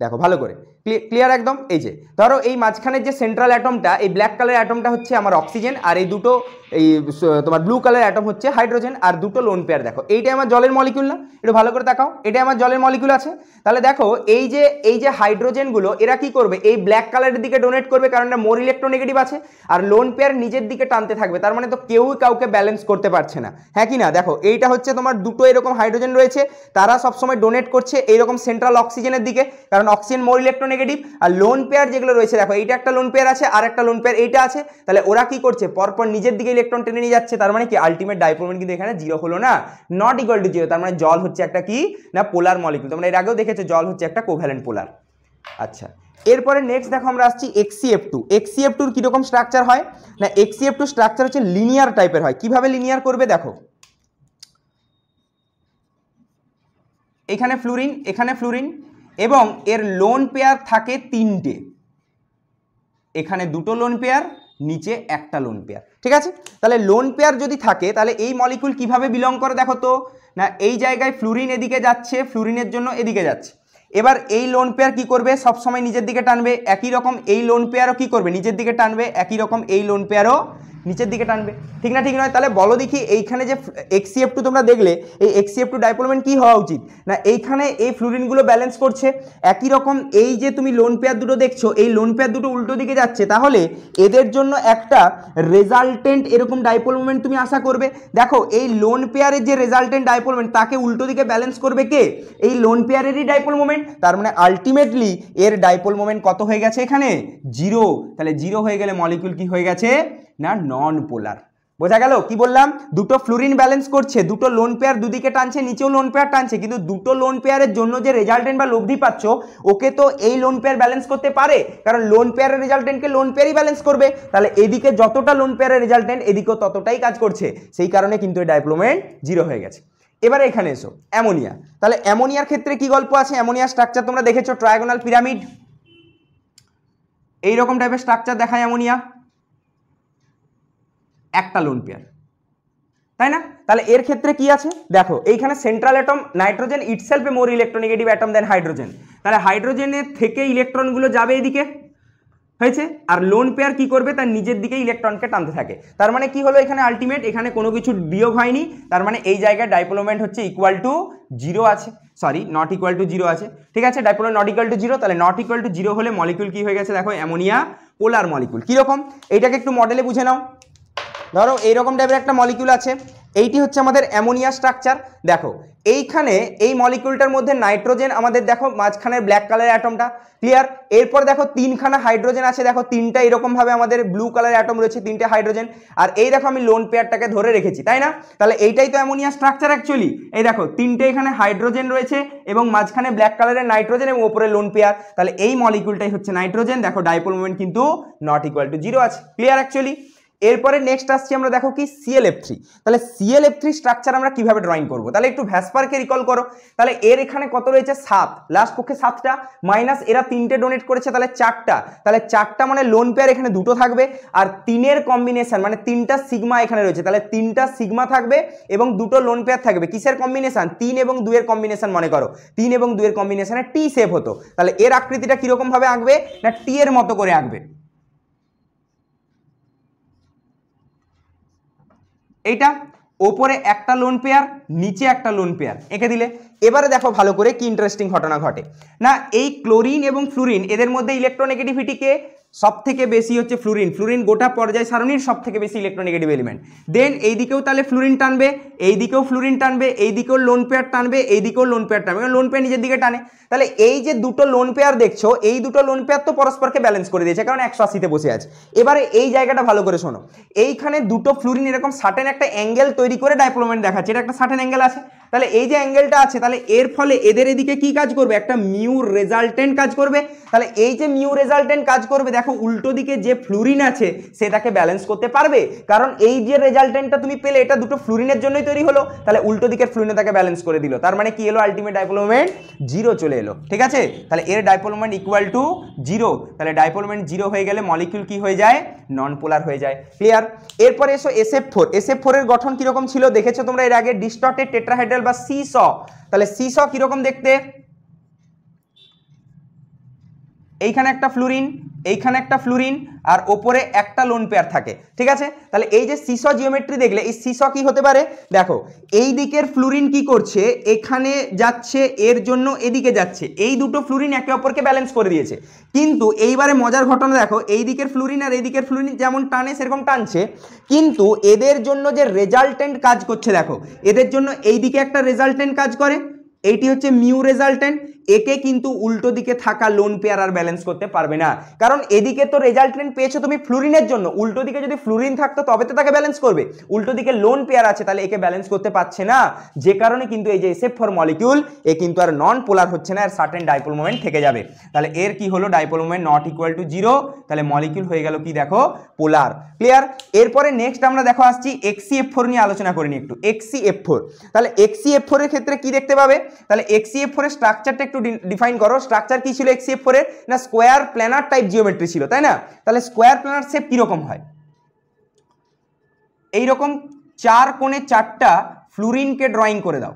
দেখো ভালো করে ক্লিয়ার একদম। এই যে ধরো এই মাঝখানের যে সেন্ট্রাল অ্যাটমটা, এই ব্ল্যাক কালার অ্যাটমটা হচ্ছে আমার অক্সিজেন, আর এই দুটো এই তোমার ব্লু কালার অ্যাটম হচ্ছে হাইড্রোজেন, আর দুটো লোন পেয়ার। দেখো এইটাই আমার জলের মলিকিউল না, একটু ভালো করে দেখাও, এটাই আমার জলের মলিকিউল আছে। তাহলে দেখো এই যে হাইড্রোজেনগুলো এরা কি করবে, এই ব্ল্যাক কালারের দিকে ডোনেট করবে, কারণ এটা মোর ইলেকট্রোনেগেটিভ আছে, আর লোন পেয়ার নিজের দিকে টানতে থাকবে, তার মানে তো কেউই কাউকে ব্যালেন্স করতে পারছে না, হ্যাঁ কি না। দেখো এইটা হচ্ছে তোমার দুটো এরকম হাইড্রোজেন রয়েছে, তারা সবসময় ডোনেট করছে এইরকম সেন্ট্রাল অক্সিজেনের দিকে, কারণ অক্সিজেন মোর ইলেকট্রোনেগেটিভ। আর লোন পেয়ার যেগুলো রয়েছে, দেখো এইটা একটা লোন পেয়ার আছে, আর একটা লোন পেয়ার এইটা আছে, তাহলে ওরা কি করছে পরপর নিজের দিকে ইলেকট্রন টেনে নিয়ে যাচ্ছে, তার মানে কি আলটিমেট ডাইপোল মোমেন্ট কিন্তু এখানে জিরো হলো না, নট ইকুয়াল টু জিরো, তার মানে জল হচ্ছে একটা কি না পোলার মলিকিউল। তোমরা এর আগেও দেখেছো জল হচ্ছে একটা কোভ্যালেন্ট পোলার। আচ্ছা, এরপরে নেক্সট দেখো আমরা আসছি HCF2। HCF2 এর কিরকম স্ট্রাকচার হয় না, HCF2 স্ট্রাকচার হচ্ছে লিনিয়ার টাইপের হয়। কিভাবে লিনিয়ার করবে দেখো, এখানে ফ্লুরিন, এখানে ফ্লুরিন, এবং এর লোন পেয়ার থাকে তিনটে, এখানে দুটো লোন পেয়ার, নিচে একটা লোন পেয়ার, ঠিক আছে। তাহলে লোন পেয়ার যদি থাকে তাহলে এই মলিকিউল কিভাবে বিলং করে দেখো তো, না এই জায়গায় ফ্লুরিন এদিকে যাচ্ছে, ফ্লুরিনের জন্য এদিকে যাচ্ছে, এবার এই লোন পেয়ার কি করবে সবসময় নিজের দিকে টানবে, একই রকম এই লোন পেয়ারও কি করবে নিজের দিকে টানবে, একই রকম এই লোন পেয়ারও নিচের দিকে টানবে, ঠিক না ঠিক নয়। তাহলে বলো দেখি এইখানে যে HCF2 তোমরা দেখলে, এই HCF2 ডাইপোল মোমেন্ট কি হওয়া উচিত না, এইখানে এই ফ্লুরিনগুলো ব্যালেন্স করছে, একই রকম এই যে তুমি লোন পেয়ার দুটো দেখছো, এই লোন পেয়ার দুটো উল্টো দিকে যাচ্ছে, তাহলে এদের জন্য একটা রেজাল্টেন্ট এরকম ডাইপোল মোমেন্ট তুমি আশা করবে। দেখো এই লোন পেয়ারের যে রেজাল্টেন্ট ডাইপোল মোমেন্ট তাকে উল্টো দিকে ব্যালেন্স করবে কে, এই লোন পেয়ারেরই ডাইপোল মোমেন্ট, তার মানে আলটিমেটলি এর ডাইপোল মোমেন্ট কত হয়ে গেছে এখানে জিরো। তাহলে জিরো হয়ে গেলে মলিকিউল কি হয়ে গেছে না নন পোলার। বোঝা গেল কি বললাম, দুটো ফ্লুরিন ব্যালেন্স করছে, দুটো লোন পেয়ার দুদিকে টানছে, নিচেও লোন পেয়ার টানছে, কিন্তু দুটো লোন পেয়ারের জন্য যে রেজাল্টেন্ট বা লব্ধি পাচ্ছ ওকে তো এই লোন পেয়ার ব্যালেন্স করতে পারে, কারণ লোন পেয়ারের রেজাল্টেন্টকে লোন পেয়ারই ব্যালেন্স করবে, তাহলে এদিকে যতটা লোন পেয়ারের রেজাল্টেন্ট এদিকেও ততটাই কাজ করছে, সেই কারণে কিন্তু এই ডাইপোল মোমেন্ট জিরো হয়ে গেছে। এবারে এখানে এসো অ্যামোনিয়া, তাহলে অ্যামোনিয়ার ক্ষেত্রে কি গল্প আছে, অ্যামোনিয়ার স্ট্রাকচার তোমরা দেখেছো ট্রায়াগোনাল পিরামিড, এইরকম টাইপের স্ট্রাকচার দেখায় অ্যামোনিয়া, একটা লোন পেয়ার, তাই না। তাহলে এর ক্ষেত্রে কি আছে দেখো, এইখানে central atom nitrogen itself a more electronegative atom than hydrogen, তাহলে হাইড্রোজেনের থেকে ইলেকট্রনগুলো যাবে এদিকে হয়েছে, আর লোন পেয়ার কি করবে তার নিজের দিকে ইলেকট্রনকে টানতে থাকে, তার মানে কি হলো এখানে আলটিমেট এখানে কোনো কিছু বিয়োগ হয়নি, তার মানে এই জায়গায় ডাইপোল মোমেন্ট হচ্ছে ইকুয়াল টু জিরো আছে, sorry not equal to zero আছে, ঠিক আছে। Dipole not equal to zero, তাহলে নট ইকুয়াল টু জিরো হলে মলিকিউল কি হয়ে গেছে দেখো অ্যামোনিয়া পোলার মলিকিউল। কিরকম এইটাকে একটু মডেলে বুঝে নাও। ধরো এইরকম টাইপের একটা মলিকিউল আছে, এইটি হচ্ছে আমাদের অ্যামোনিয়া স্ট্রাকচার। দেখো এইখানে এই মলিকিউলটার মধ্যে নাইট্রোজেন আমাদের দেখো মাঝখানের ব্ল্যাক কালারের অ্যাটমটা ক্লিয়ার, এরপর দেখো তিনখানা হাইড্রোজেন আছে, দেখো তিনটা এরকমভাবে আমাদের ব্লু কালারের অ্যাটম রয়েছে, তিনটে হাইড্রোজেন, আর এই দেখো আমি লোন পেয়ারটাকে ধরে রেখেছি, তাই না। তাহলে এইটাই তো অ্যামোনিয়া স্ট্রাকচার অ্যাকচুয়ালি, এই দেখো তিনটে এখানে হাইড্রোজেন রয়েছে এবং মাঝখানে ব্ল্যাক কালারের নাইট্রোজেন এবং ওপরে লোন পেয়ার, তাহলে এই মলিকিউলটাই হচ্ছে নাইট্রোজেন। দেখো ডাইপোল মোমেন্ট কিন্তু নট ইকুয়াল টু জিরো আছে, ক্লিয়ার অ্যাকচুয়ালি। এরপরে নেক্সট আসছি আমরা দেখো কি ClF3, তাহলে ClF3 স্ট্রাকচার আমরা কিভাবে ড্রয়িং করব, তাহলে একটু ভ্যাসপারকে রিকল করো, তাহলে এর এখানে কত রয়েছে 7, লাস্ট পক্ষে 7টা, মাইনাস এরা 3টে ডোনেট করেছে তাহলে 4টা, তাহলে 4টা মানে লোন পেয়ার এখানে দুটো থাকবে, আর 3-এর কম্বিনেশন মানে 3টা সিগমা এখানে রয়েছে, তাহলে 3টা সিগমা থাকবে এবং দুটো লোন পেয়ার থাকবে, কিসের কম্বিনেশন 3 এবং 2 এর কম্বিনেশন, মনে করো 3 এবং 2 এর কম্বিনেশনে টি শেপ হতো, তাহলে এর আকৃতিটা কিরকম ভাবে আঁকবে না টি এর মতো করে আঁকবে, এইটা ওপরে একটা লোন পেয়ার, নিচে একটা লোন পেয়ার এঁকে দিলে। এবারে দেখো ভালো করে কি ইন্টারেস্টিং ঘটনা ঘটে না, এই ক্লোরিন এবং ফ্লুরিন এদের মধ্যে ইলেকট্রোনেগেটিভিটি কে সব থেকে বেশি হচ্ছে ফ্লুরিন। ফ্লুরিন গোটা পর্যায় সারণীর সব থেকে বেশি ইলেকট্রোনেগেটিভ এলিমেন্ট। দেন এই দিকেও তাহলে ফ্লুরিন টানবে, এই দিকেও ফ্লুরিন টানবে, এই দিকেও লোন পেয়ার টানবে, এই দিকেও লোন পেয়ার টানবে, লোন পেয়ার নিজের দিকে টানে। তাহলে এই যে দুটো লোন পেয়ার দেখছো, এই দুটো লোন পেয়ার তো পরস্পরকে ব্যালেন্স করে দিয়েছে, কারণ 180-তে বসে আছে। এবারে এই জায়গাটা ভালো করে শোনো, এইখানে দুটো ফ্লুরিন এরকম সার্টেন একটা অ্যাঙ্গেল তৈরি করে ডাইপোল মোমেন্ট দেখাচ্ছে, এটা একটা সার্টেন অ্যাঙ্গেল আছে। তাহলে এই যে অ্যাঙ্গেলটা আছে, তাহলে এর ফলে এদের এদিকে কি কাজ করবে, একটা মিউ রেজাল্টেন্ট কাজ করবে। তাহলে এই যে মিউ রেজাল্টেন্ট কাজ করবে, দেখো উল্টো দিকে যে ফ্লুরিন আছে সেটাকে ব্যালেন্স করতে পারবে, কারণ এই যে রেজাল্টেন্টটা তুমি পেলে এটা দুটো ফ্লুরিনের জন্যই তৈরি হলো। তাহলে উল্টো দিকের ফ্লুরিনে তাকে ব্যালেন্স করে দিল, তার মানে কি এলো, আলটিমেট ডাইপোল মোমেন্ট 0 চলে এলো। ঠিক আছে, তাহলে এর ডাইপোল মোমেন্ট ইকুয়াল টু 0। তাহলে ডাইপোল মোমেন্ট 0 হয়ে গেলে মলিকিউল কি হয়ে যায়, নন পোলার হয়ে যায়। ক্লিয়ার? এরপরে এসো SF4। SF4 এর গঠন কিরকম ছিল দেখেছো তোমরা এর আগে, ডিস্টর্টেড টেট্রাহেড্রাল বা সিস। তাহলে সিস কিরকম দেখতে, এইখানে একটা ফ্লুরিন, এইখানে একটা ফ্লুরিন, আর ওপরে একটা লোন পেয়ার থাকে। ঠিক আছে, তাহলে এই যে সিস জিওমেট্রি দেখলে, এই সিস কি হতে পারে, দেখো এই দিকের ফ্লুরিন কি করছে, এখানে যাচ্ছে, এর জন্য এদিকে যাচ্ছে, এই দুটো ফ্লুরিন একে অপরকে ব্যালেন্স করে দিয়েছে। কিন্তু এইবারে মজার ঘটনা দেখো, এই দিকের ফ্লুরিন আর এই দিকের ফ্লুরিন যেমন টানে সেরকম টানছে, কিন্তু এদের জন্য যে রেজাল্টেন্ট কাজ করছে, দেখো এদের জন্য এই দিকে একটা রেজাল্টেন্ট কাজ করে, এইটি হচ্ছে মিউ রেজাল্টেন্ট। একে কিন্তু উল্টো দিকে থাকা লোন পেয়ার আর ব্যালেন্স করতে পারবে না, কারণ এদিকে তো রেজাল্টেন্ট পেয়েছো তুমি ফ্লুরিনের জন্য, উল্টো দিকে যদি ফ্লুরিন থাকতো তবে তো তাকে ব্যালেন্স করবে, উল্টো দিকে লোন পেয়ার আছে, তাহলে একে ব্যালেন্স করতে পারছে না, যে কারণে কিন্তু এই যে SF4 মলিকিউল এ কিন্তু আর নন পোলার হচ্ছে না, আর সার্টেন ডাইপোল মোমেন্ট থেকে যাবে। তাহলে এর কি হলো, dipole moment not equal two 0, তাহলে মলিকিউল হয়ে গেল কি দেখো, পোলার। ক্লিয়ার? এরপরে নেক্সট আমরা দেখো আসছি XCF4 নিয়ে আলোচনা করিনি একটু। XCF4, তাহলে XCF4 এর ক্ষেত্রে কি দেখতে পাবে, তাহলে XCF4 এর স্ট্রাকচারটা একটু ডিফাইন করো। স্ট্রাকচার কি ছিল XCF4 এর, না স্কোয়ার প্ল্যানার টাইপ জিওমেট্রি ছিল, তাই না? তাহলে স্কোয়ার প্ল্যানার শেপ কিরকম হয়, এইরকম 4 কোণে 4টা ফ্লুরিনকে ড্রয়িং করে দাও,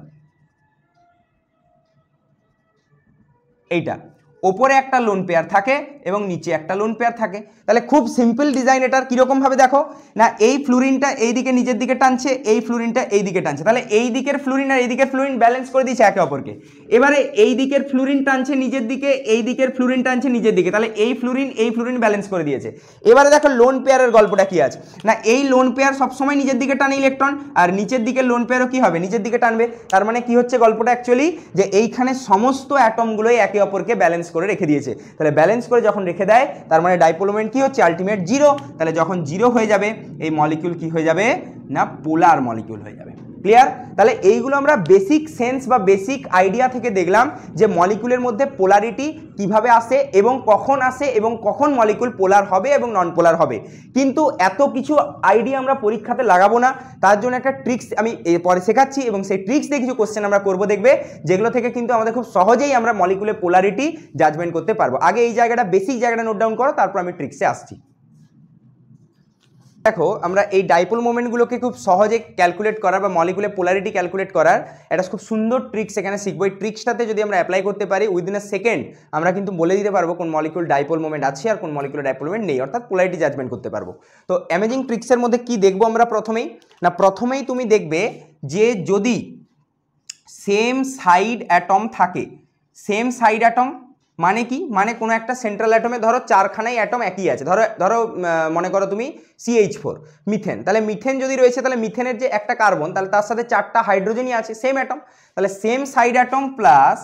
এইটা ওপরে একটা লোন পেয়ার থাকে এবং নিচে একটা লোন পেয়ার থাকে। তাহলে খুব সিম্পল ডিজাইন এটার, কিরকম ভাবে দেখো না, এই ফ্লুরিনটা এই দিকে নিচের দিকে টানছে, এই ফ্লুরিনটা এই দিকে টানছে, তাহলে এই দিকের ফ্লুরিন আর এই দিকের ফ্লুরিন ব্যালেন্স করে দিয়েছে একে অপরকে। এবারে এই দিকের ফ্লুরিন টানছে নিজের দিকে, এই দিকের ফ্লুরিন টানছে নিজের দিকে, তাহলে এই ফ্লুরিন ব্যালেন্স করে দিয়েছে। এবারে দেখো লোন পেয়ারের গল্পটা কি আছে, না এই লোন পেয়ার সবসময় নিজের দিকে টানে ইলেকট্রন, আর নিচের দিকের লোন পেয়ারও কি হবে, নিজের দিকে টানবে। তার মানে কি হচ্ছে গল্পটা অ্যাকচুয়ালি, যে এইখানে সমস্ত অ্যাটমগুলোই একে অপরকে ব্যালেন্স করে রেখে দিয়েছে। তাহলে ব্যালেন্স করে যখন রেখে দেয়, তার মানে ডাইপোল মোমেন্ট কি হচ্ছে, আলটিমেট 0। তাহলে যখন 0 হয়ে যাবে, এই মলিকিউল কি হয়ে যাবে, না পোলার মলিকিউল হয়ে যাবে। ক্লিয়ার? তাহলে এইগুলো আমরা বেসিক সেন্স বা বেসিক আইডিয়া থেকে দেখলাম যে মলিকিউলের মধ্যে পোলারিটি কিভাবে আসে এবং কখন মলিকিউল পোলার হবে এবং নন পোলার হবে। কিন্তু এত কিছু আইডিয়া আমরা পরীক্ষাতে লাগাবো না, তার জন্য একটা ট্রিক্স আমি পরে শেখাচ্ছি, এবং সেই ট্রিক্স দিয়ে কিছু কোশ্চেন আমরা করবো, দেখবে যেগুলো থেকে কিন্তু আমাদের খুব সহজেই আমরা মলিকিউলের পোলারিটি জাজমেন্ট করতে পারবো। আগে এই জায়গাটা, বেসিক জায়গাটা নোট ডাউন করো, তারপর আমি ট্রিক্সে আসছি। দেখো আমরা এই ডাইপোল মোমেন্টগুলোকে খুব সহজে ক্যালকুলেট করার বা মলিকুলার পোলারিটি ক্যালকুলেট করার একটা খুব সুন্দর ট্রিক্স এখানে শিখবো। এই ট্রিক্সটাতে যদি আমরা অ্যাপ্লাই করতে পারি, উইদিন এ সেকেন্ড আমরা কিন্তু বলে দিতে পারবো কোন মলিকুল ডাইপোল মোমেন্ট আছে আর কোন মলিকুলার ডাইপোল মোমেন্ট নেই, অর্থাৎ পোলারিটি জাজমেন্ট করতে পারবো। তো অ্যামেজিং ট্রিক্সের মধ্যে কি দেখবো আমরা প্রথমেই তুমি দেখবে যে যদি সেম সাইড অ্যাটম থাকে, সেম সাইড অ্যাটম মানে কি, মানে কোনো একটা সেন্ট্রাল অ্যাটমে ধরো 4খানাই অ্যাটম একই আছে, ধরো মনে করো তুমি CH4 মিথেন, তাহলে মিথেন যদি রয়েছে, তাহলে মিথেনের যে একটা কার্বন, তাহলে তার সাথে 4টা হাইড্রোজেনই আছে, সেম অ্যাটম। তাহলে same side atom plus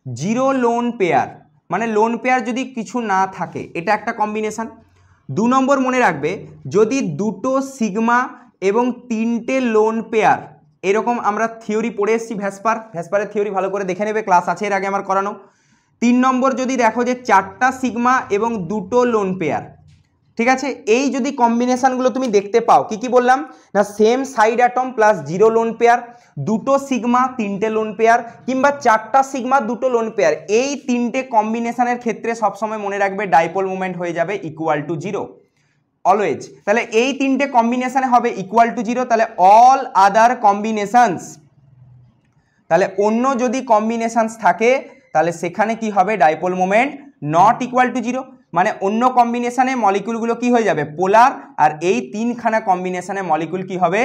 0 lone pair, মানে লোন পেয়ার যদি কিছু না থাকে, এটা একটা কম্বিনেশন। 2 নম্বর মনে রাখবে, যদি দুটো সিগমা এবং 3টে লোন পেয়ার, এরকম আমরা থিওরি পড়ে এসেছি, ভ্যাসপারের থিওরি ভালো করে দেখে নেবে, ক্লাস আছে এর আগে আমার করানো। 3 নম্বর যদি দেখো যে 4টা সিগমা এবং 2টো লোন পেয়ার, ঠিক আছে, এই যদি কম্বিনেশনগুলো তুমি দেখতে পাও, কি বললাম না, same side atom plus 0 lone pair, 2টো সিগমা 3টে লোন পেয়ার, কিংবা 4টা সিগমা 2টো লোন পেয়ার, এই 3টে কম্বিনেশনের ক্ষেত্রে সবসময় মনে রাখবে ডাইপোল মোমেন্ট হয়ে যাবে ইকুয়াল টু 0 অলওয়েজ। তাহলে এই 3টে কম্বিনেশনে হবে ইকুয়াল টু 0। তাহলে অল আদার কম্বিনেশনস, তাহলে অন্য যদি কম্বিনেশনস থাকে, তাহলে সেখানে কি হবে, dipole moment not equal two 0, মানে অন্য কম্বিনেশনে মলিকুলগুলো কি হয়ে যাবে, পোলার, আর এই 3খানা কম্বিনেশনে মলিকুল কি হবে,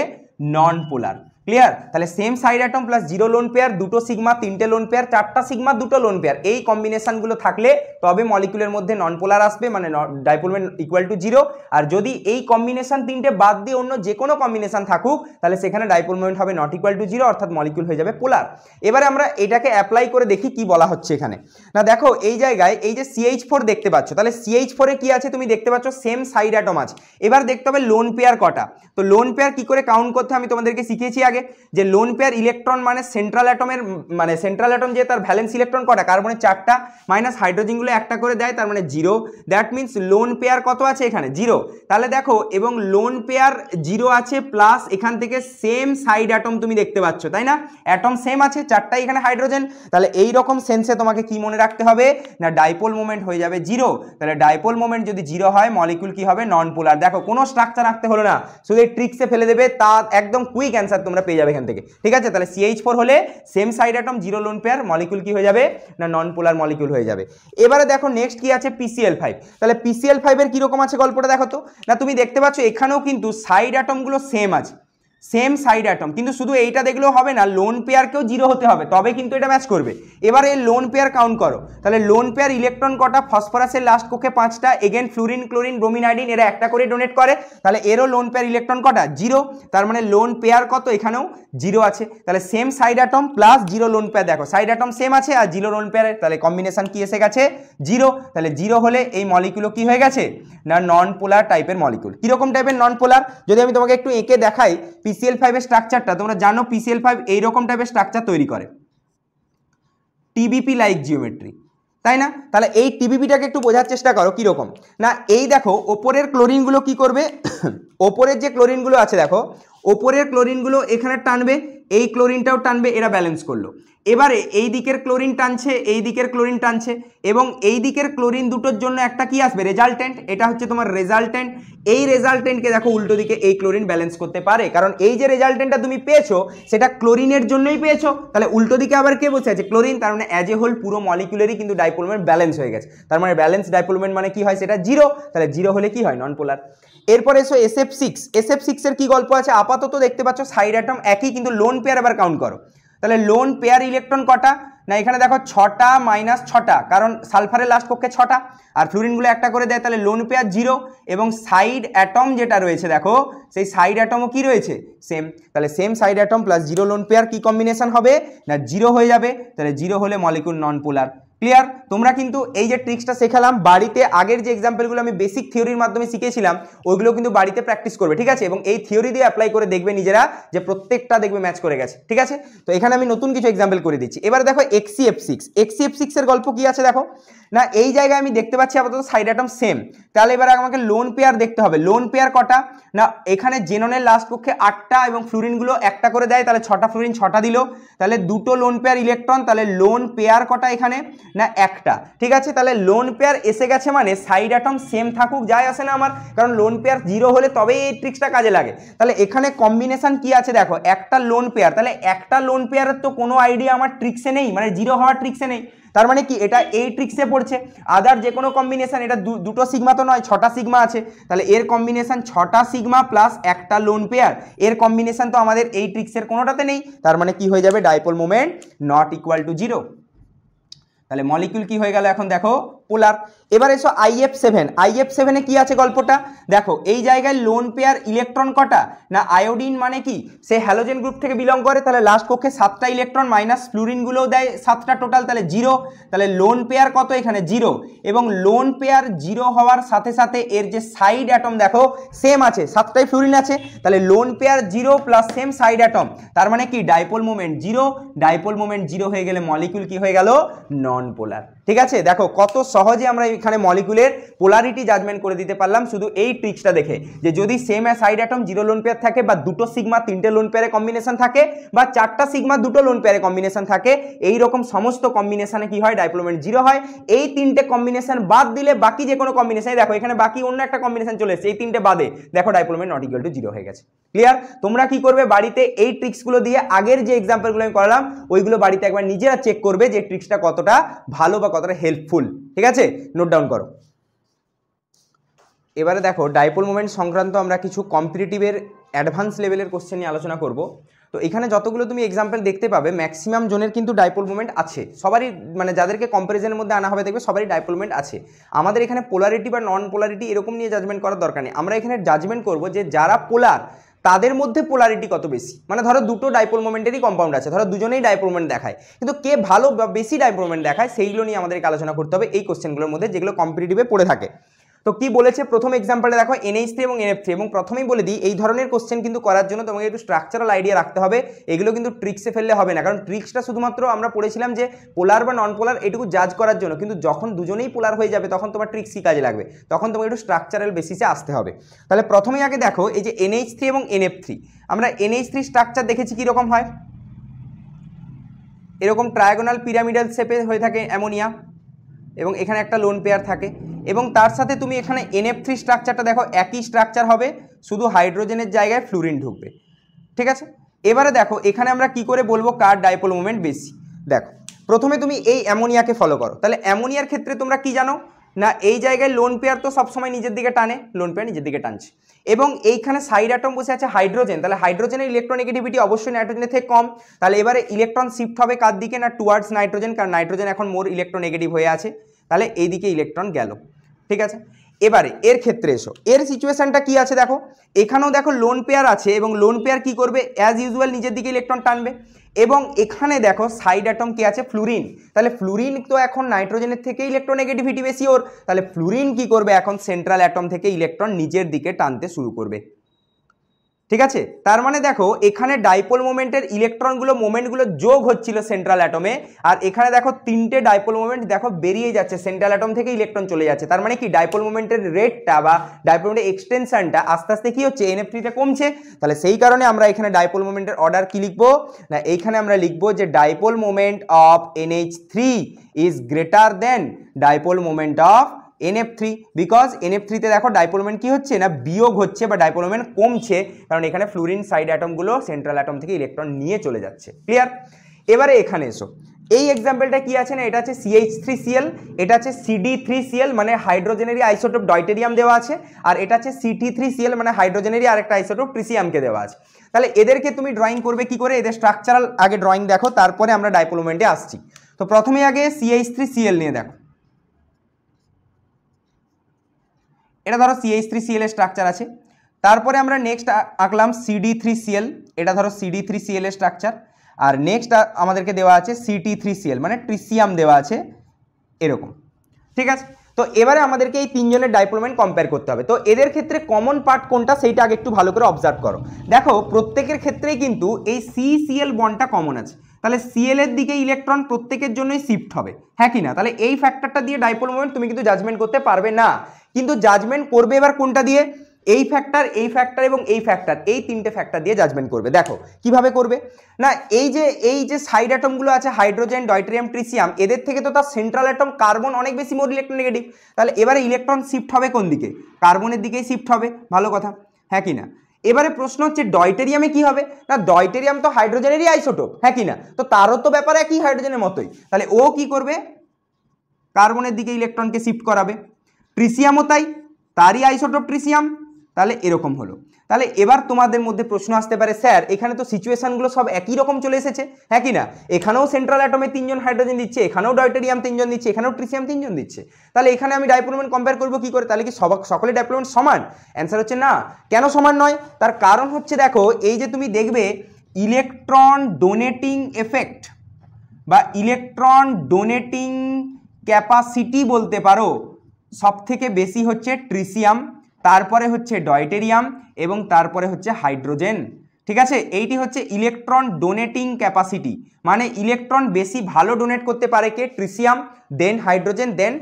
নন পোলার। ক্লিয়ার? তাহলে same side atom plus 0 lone pair, 2 sigma 3টে লোন পেয়ার, 4টা সিগমা 2টো লোন পেয়ার, এই কম্বিনেশনগুলো থাকলে তবে মলিকুলের মধ্যে নন পোলার আসবে, মানে ডাইপোল মোমেন্ট ইকুয়াল টু 0। আর যদি এই কম্বিনেশন 3টে বাদ দিয়ে অন্য যে কোনো কম্বিনেশন থাকুক তাহলে সেখানে ডাইপোল মোমেন্ট হবে নট ইকুয়াল টু 0, অর্থাৎ মলিকুল হয়ে যাবে পোলার। এবারে আমরা এটাকে অ্যাপ্লাই করে দেখি কি বলা হচ্ছে এখানে। না দেখো এই জায়গায় এই যে CH4 দেখতে পাচ্ছ, তাহলে CH4 এ কি আছে তুমি দেখতে পাচ্ছ সেম সাইড অ্যাটম আছে। এবার দেখতে হবে লোন পেয়ার কটা। তো লোন পেয়ার কি করে কাউন্ট করতে আমি তোমাদেরকে শিখিয়েছি আগে, যে লোন পেয়ার ইলেকট্রন মানে সেন্ট্রাল অ্যাটমের, মানে সেন্ট্রাল অ্যাটম যে তার ভ্যালেন্স ইলেকট্রন কটা, কার্বনের 4টা মাইনাস হাইড্রোজেনগুলো একটা করে দেয়, তার মানে 0। দ্যাট মিনস লোন পেয়ার কত আছে এখানে 0। তাহলে দেখো এবং লোন পেয়ার 0 আছে প্লাস এখান থেকে সেম সাইড অ্যাটম তুমি দেখতে পাচ্ছ, তাই না? অ্যাটম সেম আছে, 4টাই এখানে হাইড্রোজেন। তাহলে এই রকম সেন্সে তোমাকে কি মনে রাখতে হবে না ডাইপোল মোমেন্ট হয়ে যাবে 0। তাহলে ডাইপোল মোমেন্ট যদি 0 হয় মলিকুল কি হবে নন পোলার। দেখো কোনো স্ট্রাকচার রাখতে হলো না, শুধু এই ট্রিক্সে ফেলে দেবে, তা একদম কুইক অ্যান্সার তোমরা পেয়ে যাবে এখান থেকে, ঠিক আছে? তাহলে CH4 হলে same side atom 0 lone pair, molecule কি হয়ে যাবে না নন পোলার মলিকুল হয়ে যাবে। এবারে দেখো নেক্সট কি আছে PCl5। তাহলে PCl5 এর কিরকম আছে গল্পটা দেখো তো। না তুমি দেখতে পাচ্ছ এখানেও কিন্তু সাইড অ্যাটমগুলো সেম আছে, সেম সাইড অ্যাটম, কিন্তু শুধু এইটা দেখলেও হবে না, লোন পেয়ারকেও 0 হতে হবে তবে কিন্তু এটা ম্যাচ করবে। এবার এই লোন পেয়ার কাউন্ট করো। তাহলে লোন পেয়ার ইলেকট্রন কটা, ফসফরাসের লাস্ট কক্ষে 5টা, again fluorine chlorine bromine iodine এরা একটা করে ডোনেট করে, তাহলে এরও লোন পেয়ার ইলেকট্রন কটা 0। তার মানে লোন পেয়ার কত এখানেও 0 আছে। তাহলে same side atom plus 0 lone pair, দেখো সাইড অ্যাটম সেম আছে আর 0 লোন পেয়ার, তাহলে কম্বিনেশন কি এসে গেছে 0। তাহলে 0 হলে এই মলিকুলও কি হয়ে গেছে না নন পোলার টাইপের মলিকুল। কিরকম টাইপের নন পোলার যদি আমি তোমাকে একটু এঁকে দেখাই, PCl5 এর স্ট্রাকচারটা তোমরা জানো, PCl5 এইরকম টাইপের স্ট্রাকচার তৈরি করে, টিবিপি লাইক জিওমেট্রি, তাই না? তাহলে এই টিবিপিটাকে একটু বোঝার চেষ্টা করো কিরকম। না এই দেখো ওপরের ক্লোরিনগুলো কি করবে, ওপরের যে ক্লোরিনগুলো আছে দেখো, ওপরের ক্লোরিনগুলো এখানে টানবে, এই ক্লোরিনটাও টানবে, এরা ব্যালেন্স করলো। এবারে এই দিকের ক্লোরিন টানছে, এই দিকের ক্লোরিন টানছে, এবং এই দিকের ক্লোরিন দুটোর জন্য একটা কি আসবে রেজাল্টেন্ট, এটা হচ্ছে তোমার রেজাল্টেন্ট। এই রেজাল্টেন্টকে দেখো উল্টো দিকে এই ক্লোরিন ব্যালেন্স করতে পারে, কারণ এই যে রেজাল্টেন্টটা তুমি পেয়েছো সেটা ক্লোরিনের জন্যই পেয়েছো, তাহলে উল্টো দিকে আবার কে বসে আছে ক্লোরিন, তার মানে অ্যাজ এ হোল পুরো মলিকুলারই কিন্তু ডাইপোল মোমেন্ট ব্যালেন্স হয়ে গেছে, তার মানে ব্যালেন্স ডাইপোল মোমেন্ট মানে কি হয় সেটা 0। তাহলে 0 হলে কি হয় নন পোলার। এরপর এসো SF6 এর কি গল্প আছে, আপাতত দেখতে পাচ্ছ সাইড অ্যাটম একই, কিন্তু লোন পেয়ার আবার কাউন্ট করো। তাহলে লোন পেয়ার ইলেকট্রন কটা, না এখানে দেখো 6টা মাইনাস 6টা, কারণ সালফারের লাস্ট পক্ষে 6টা আর ফ্লুরিনগুলো একটা করে দেয়, তাহলে লোন পেয়ার 0। এবং সাইড অ্যাটম যেটা রয়েছে দেখো সেই সাইড অ্যাটমও কি রয়েছে সেম, তাহলে same side atom plus 0 lone pair কি কম্বিনেশন হবে না 0 হয়ে যাবে। তাহলে 0 হলে মলিকুল নন পোলার। ক্লিয়ার? তোমরা কিন্তু এই যে ট্রিক্সটা শেখালাম বাড়িতে, আগের যে এক্সাম্পলগুলো আমি বেসিক থিওরির মাধ্যমে শিখেছিলাম ওইগুলো কিন্তু বাড়িতে প্র্যাকটিস করবে, ঠিক আছে? এবং এই থিওরি দিয়ে অ্যাপ্লাই করে দেখবে নিজেরা যে প্রত্যেকটা দেখবে ম্যাচ করে গেছে, ঠিক আছে? তো এখানে আমি নতুন কিছু এক্সাম্পল করে দিচ্ছি। এবার দেখো XCF6 এর গল্প কি আছে দেখো। না এই জায়গায় আমি দেখতে পাচ্ছি আপাতত সাইড অ্যাটম সেম, তাহলে এবার আমাকে লোন পেয়ার দেখতে হবে। লোন পেয়ার কটা, না এখানে জেননের লাস্ট পক্ষে 8টা এবং ফ্লুরিনগুলো একটা করে দেয়, তাহলে 6টা ফ্লুরিন 6টা দিল, তাহলে 2টো লোন পেয়ার ইলেকট্রন, তাহলে লোন পেয়ার কটা এখানে না একটা, ঠিক আছে? তাহলে লোন পেয়ার এসে গেছে মানে সাইড অ্যাটম সেম থাকুক যায় আসে না আমার, কারণ লোন পেয়ার 0 হলে তবেই এই ট্রিক্সটা কাজে লাগে। তাহলে এখানে কম্বিনেশন কি আছে দেখো, একটা লোন পেয়ার, তাহলে একটা লোন পেয়ারের তো কোনো আইডিয়া আমার ট্রিক্সে নেই, মানে 0 হওয়ার ট্রিক্সে নেই, তার মানে কি এটা এই ট্রিক্সে পড়ছে। আদার যে কোনো কম্বিনেশন, এটা 2টো সিগমা তো নয় 6টা সিগমা আছে, তাহলে এর কম্বিনেশন 6টা সিগমা প্লাস একটা লোন পেয়ার, এর কম্বিনেশন তো আমাদের এই ট্রিক্সের কোনোটাতে নেই, তার মানে কি হয়ে যাবে dipole moment not equal two 0। তাহলে মলিকিউল কি হয়ে গেল এখন দেখো পোলার। এবার এসো IF7 এ কি আছে গল্পটা দেখো, এই জায়গায় লোন পেয়ার ইলেকট্রন কটা, না আয়োডিন মানে কি সে হ্যালোজেন গ্রুপ থেকে বিলং করে, তাহলে লাস্ট কক্ষে 7টা ইলেকট্রন মাইনাস ফ্লুরিনগুলোও দেয় 7টা টোটাল, তাহলে 0। তাহলে লোন পেয়ার কত এখানে 0, এবং লোন পেয়ার 0 হওয়ার সাথে সাথে এর যে সাইড অ্যাটম দেখো সেম আছে, 7টাই ফ্লুরিন আছে, তাহলে lone pair 0 plus same side atom, তার মানে কি ডাইপোল মোমেন্ট 0। ডাইপোল মোমেন্ট 0 হয়ে গেলে মলিকিউল কি হয়ে গেল নন পোলার, ঠিক আছে? দেখো কত সহজে আমরা এখানে মলিকুলের পোলারিটি জাজমেন্ট করে দিতে পারলাম শুধু এই ট্রিক্সটা দেখে, যে যদি same side atom 0 lone pair থাকে, বা 2টো সিগমা 3টে লোন পেয়ারে কম্বিনেশন থাকে, বা 4টা সিগমা 2টো লোন পেয়ারে কম্বিনেশন থাকে, এই রকম সমস্ত কম্বিনেশনে কি হয় ডাইপোল মোমেন্ট 0 হয়। এই 3টে কম্বিনেশন বাদ দিলে বাকি যে কোনো কম্বিনেশন, দেখো এখানে বাকি অন্য একটা কম্বিনেশন চলে এসেছে, এই 3টে বাদে দেখো dipole moment not equal two 0 হয়ে গেছে। ক্লিয়ার? তোমরা কি করবে বাড়িতে এই ট্রিক্সগুলো দিয়ে, আগের যে এক্সাম্পলগুলো আমি করলাম ওইগুলো বাড়িতে একবার নিজেরা চেক করবে যে ট্রিক্সটা কতটা ভালো বা কতটা হেল্পফুল, ঠিক আছে? নোট ডাউন করো। এবারে দেখো ডাইপোল মোমেন্ট সংক্রান্ত আমরা কিছু কম্পিটিটিভের অ্যাডভান্স লেভেলের কোশ্চেন নিয়ে আলোচনা করব। তো এখানে যতগুলো তুমি এক্সাম্পল দেখতে পাবে ম্যাক্সিমাম জনের কিন্তু ডাইপোল মোমেন্ট আছে, সবারই মানে যাদেরকে কম্প্যারিজনের মধ্যে আনা হবে দেখবে সবারই ডাইপোল মোমেন্ট আছে। আমাদের এখানে পোলারিটি বা নন পোলারিটি এরকম নিয়ে জাজমেন্ট করার দরকার নেই, আমরা এখানে জাজমেন্ট করব যে যারা পোলার তাদের মধ্যে পোলারিটি কত বেশি। মানে ধরো দুটো ডাইপোল মোমেন্টেরই কম্পাউন্ড আছে, ধরো দুজনেই ডাইপোল মোমেন্ট দেখায়, কিন্তু কে ভালো বা বেশি ডাইপোল মোমেন্ট দেখায় সেইগুলো নিয়ে আমাদেরকে আলোচনা করতে হবে এই কোশ্চেনগুলোর মধ্যে যেগুলো কম্পিটিটিভে পড়ে থাকে। তো কি বলেছে প্রথম এক্সাম্পলে দেখো NH3 এবং NF3, এবং প্রথমেই বলে দিই এই ধরনের কোশ্চেন কিন্তু করার জন্য তোমাকে একটু স্ট্রাকচারাল আইডিয়া রাখতে হবে, এগুলো কিন্তু ট্রিক্সে ফেললে হবে না, কারণ ট্রিক্সটা শুধুমাত্র আমরা পড়েছিলাম যে পোলার বা নন পোলার এটুকু জাজ করার জন্য, কিন্তু যখন দুজনেই পোলার হয়ে যাবে তখন তোমার ট্রিক্সই কাজে লাগবে, তখন তোমাকে একটু স্ট্রাকচারাল বেসিসে আসতে হবে। তাহলে প্রথমেই আগে দেখো এই যে NH3 এবং NF3, আমরা NH3 স্ট্রাকচার দেখেছি কীরকম হয়, এরকম ট্রায়াগোনাল পিরামিডাল শেপে হয়ে থাকে অ্যামোনিয়া, এবং এখানে একটা লোন পেয়ার থাকে, এবং তার সাথে তুমি এখানে NF3 স্ট্রাকচারটা দেখো একই স্ট্রাকচার হবে, শুধু হাইড্রোজেনের জায়গায় ফ্লুরিন ঢুকবে, ঠিক আছে। এবারে দেখো এখানে আমরা কি করে বলবো কার ডাইপোল মোমেন্ট বেশি। দেখো প্রথমে তুমি এই অ্যামোনিয়াকে ফলো করো, তাহলে অ্যামোনিয়ার ক্ষেত্রে তোমরা কি জানো না, এই জায়গায় লোন পেয়ার তো সবসময় নিজের দিকে টানে, লোন পেয়ার নিজের দিকে টানছে, এবং এইখানে সাইড অ্যাটম বসে আছে হাইড্রোজেন, তাহলে হাইড্রোজেনের ইলেকট্রোনেগেটিভিটি অবশ্যই নাইট্রোজেনের থেকে কম, তাহলে এবারে ইলেকট্রন শিফট হবে কার দিকে না টুয়ার্ডস নাইট্রোজেন, কারণ নাইট্রোজেন এখন মোর ইলেকট্রোনেগেটিভ হয়ে আছে, তাহলে এইদিকে ইলেকট্রন গেল, ঠিক আছে। এবারে এর ক্ষেত্রে এসো, এর সিচুয়েশনটা কি আছে দেখো, এখানেও দেখো লোন পেয়ার আছে, এবং লোন পেয়ার কি করবে অ্যাজ ইউজুয়াল নিজের দিকে ইলেকট্রন টানবে, এবং এখানে দেখো সাইড অ্যাটম কি আছে ফ্লুরিন, তাহলে ফ্লুরিন তো এখন নাইট্রোজেনের থেকে ইলেকট্রোনেগেটিভিটি বেশি ওর, তাহলে ফ্লুরিন কি করবে এখন সেন্ট্রাল অ্যাটম থেকে ইলেকট্রন নিজের দিকে টানতে শুরু করবে, ঠিক আছে। তার মানে দেখো এখানে ডাইপোল মোমেন্টের ইলেকট্রনগুলো মোমেন্টগুলো যোগ হচ্ছিল সেন্ট্রাল অ্যাটমে, আর এখানে দেখো তিনটে ডাইপোল মোমেন্ট দেখো বেরিয়ে যাচ্ছে সেন্ট্রাল অ্যাটম থেকে ইলেকট্রন চলে যাচ্ছে, তার মানে কি ডাইপোল মোমেন্টের রেটটা বা ডাইপোল মোমেন্টের এক্সটেনশনটা আস্তে আস্তে কি হচ্ছে NF3টা কমছে, তাহলে সেই কারণে আমরা এখানে ডাইপোল মোমেন্টের অর্ডার কি লিখবো না, এইখানে আমরা লিখবো যে dipole moment of NH3 is greater than dipole moment of NF3, because NF3 তে দেখো ডাইপোল মোমেন্ট কি হচ্ছে না বিয়োগ হচ্ছে বা ডাইপোল মোমেন্ট কমছে, কারণ এখানে ফ্লুরিন সাইড অ্যাটমগুলো সেন্ট্রাল অ্যাটম থেকে ইলেকট্রন নিয়ে চলে যাচ্ছে, ক্লিয়ার। এবারে এখানে এসো, এই এক্সাম্পলটা কি আছে না, এটা আছে CH3Cl, এটা আছে CD3Cl মানে হাইড্রোজেনেরই আইসোটোপ ডয়টেরিয়াম দেওয়া আছে, আর এটা আছে CT3Cl মানে হাইড্রোজেনেরই আরেকটা আইসোটোপ ট্রিসিয়ামকে দেওয়া আছে। তাহলে এদেরকে তুমি ড্রয়িং করবে কি করে, এদের স্ট্রাকচারাল আগে ড্রয়িং দেখো, তারপরে আমরা ডাইপোল মোমেন্টে আসছি। তো প্রথমে আগে CH3Cl নিয়ে দেখো, এটা ধরো CH3Cl এর স্ট্রাকচার আছে, তারপরে আমরা নেক্সট আঁকলাম CD3Cl, এটা ধরো CD3Cl এর স্ট্রাকচার, আর নেক্সট আমাদেরকে দেওয়া আছে CT3Cl মানে ট্রিসিয়াম দেওয়া আছে এরকম, ঠিক আছে। তো এবারে আমাদেরকে এই তিনজনের ডাইপোল মোমেন্ট কম্পেয়ার করতে হবে, তো এদের ক্ষেত্রে কমন পার্ট কোনটা সেইটা আগে একটু ভালো করে অবজার্ভ করো। দেখো প্রত্যেকের ক্ষেত্রেই কিন্তু এই CCl বন্ডটা কমন আছে, তাহলে Cl এর দিকে ইলেকট্রন প্রত্যেকের জন্যই শিফট হবে, হ্যাঁ কি না, তাহলে এই ফ্যাক্টরটা দিয়ে ডাইপোল মোমেন্ট তুমি কিন্তু জাজমেন্ট করতে পারবে না, কিন্তু জাজমেন্ট করবে এবার কোনটা দিয়ে, এই ফ্যাক্টর এবং এই ফ্যাক্টর, এই তিনটে ফ্যাক্টর দিয়ে জাজমেন্ট করবে। দেখো কিভাবে করবে না, এই যে সাইড অ্যাটমগুলো আছে হাইড্রোজেন ডয়টেরিয়াম ট্রিসিয়াম, এদের থেকে তো তার সেন্ট্রাল অ্যাটম কার্বন অনেক বেশি মোর ইলেকট্রোনেগেটিভ, তাহলে এবারে ইলেকট্রন শিফট হবে কোন দিকে, কার্বনের দিকেই শিফট হবে, ভালো কথা, হ্যাঁ কি না। এবারে প্রশ্ন হচ্ছে ডয়টেরিয়ামে কি হবে না, ডয়টেরিয়াম তো হাইড্রোজেনেরই আইসোটোপ, হ্যাঁ কি না, তো তারও তো ব্যাপার একই হাইড্রোজেনের মতোই, তাহলে ও কি করবে কার্বনের দিকে ইলেকট্রনকে শিফট করাবে, ট্রিসিয়ামও তাই, তারই আইসোটোপ ট্রিসিয়াম, তাহলে এরকম হলো। তাহলে এবার তোমাদের মধ্যে প্রশ্ন আসতে পারে স্যার এখানে তো সিচুয়েশনগুলো সব একই রকম চলে এসেছে, হ্যাঁ কি না, এখানেও সেন্ট্রাল অ্যাটমে 3জন হাইড্রোজেন দিচ্ছে, এখানেও ডয়টেরিয়াম 3জন দিচ্ছে, এখানেও ট্রিসিয়াম 3জন দিচ্ছে, তাহলে এখানে আমি ডাইপোল মোমেন্ট কম্পেয়ার করবো কি করে, তাহলে কি সকলে ডাইপোল মোমেন্ট সমান, অ্যান্সার হচ্ছে না। কেন সমান নয়, তার কারণ হচ্ছে দেখো এই যে তুমি দেখবে ইলেকট্রন ডোনেটিং এফেক্ট বা ইলেকট্রন ডোনেটিং ক্যাপাসিটি বলতে পারো সব থেকে বেশি হচ্ছে ট্রিসিয়াম, তারপরে হচ্ছে ডয়টেরিয়াম এবং তারপরে হচ্ছে হাইড্রোজেন, ঠিক আছে। এইটি হচ্ছে ইলেকট্রন ডোনেটিং ক্যাপাসিটি, মানে ইলেকট্রন বেশি ভালো ডোনেট করতে পারে কে, ট্রিসিয়াম, দেন হাইড্রোজেন, দেন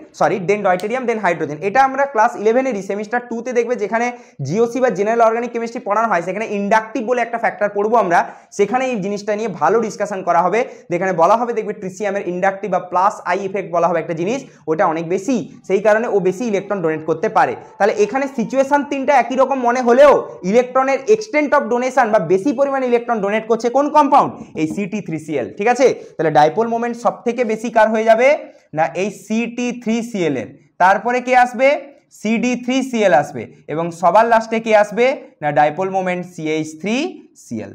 ডয়টেরিয়াম, দেন হাইড্রোজেন। এটা আমরা ক্লাস 11-এরই সেমিস্টার 2-তে দেখবে যেখানে জিওসি বা জেনারেল অর্গানিক কেমিস্ট্রি পড়ানো হয়, সেখানে ইন্ডাকটিভ বলে একটা ফ্যাক্টর পড়বো আমরা, সেখানে এই জিনিসটা নিয়ে ভালো ডিসকাশন করা হবে, যেখানে বলা হবে দেখবে ট্রিসিয়ামের ইন্ডাকটিভ বা প্লাস আই ইফেক্ট বলা হবে একটা জিনিস, ওটা অনেক বেশি, সেই কারণে ও বেশি ইলেকট্রন ডোনেট করতে পারে। তাহলে এখানে সিচুয়েশন তিনটা একই রকম মনে হলেও ইলেকট্রনের এক্সটেন্ট অফ ডোনেশন বা বেশি পরিমাণে ইলেকট্রন ডোনেট করছে কোন কম্পাউন্ড, এই CT3Cl, ঠিক আছে। তাহলে ডাইপোল মোমেন্ট সব থেকে বেশি কার হয়ে যাবে না এই CT3Cl এর, তারপরে কে আসবে CD3Cl আসবে, এবং সবার লাস্টে কে আসবে না ডাইপোল মোমেন্ট CH3Cl।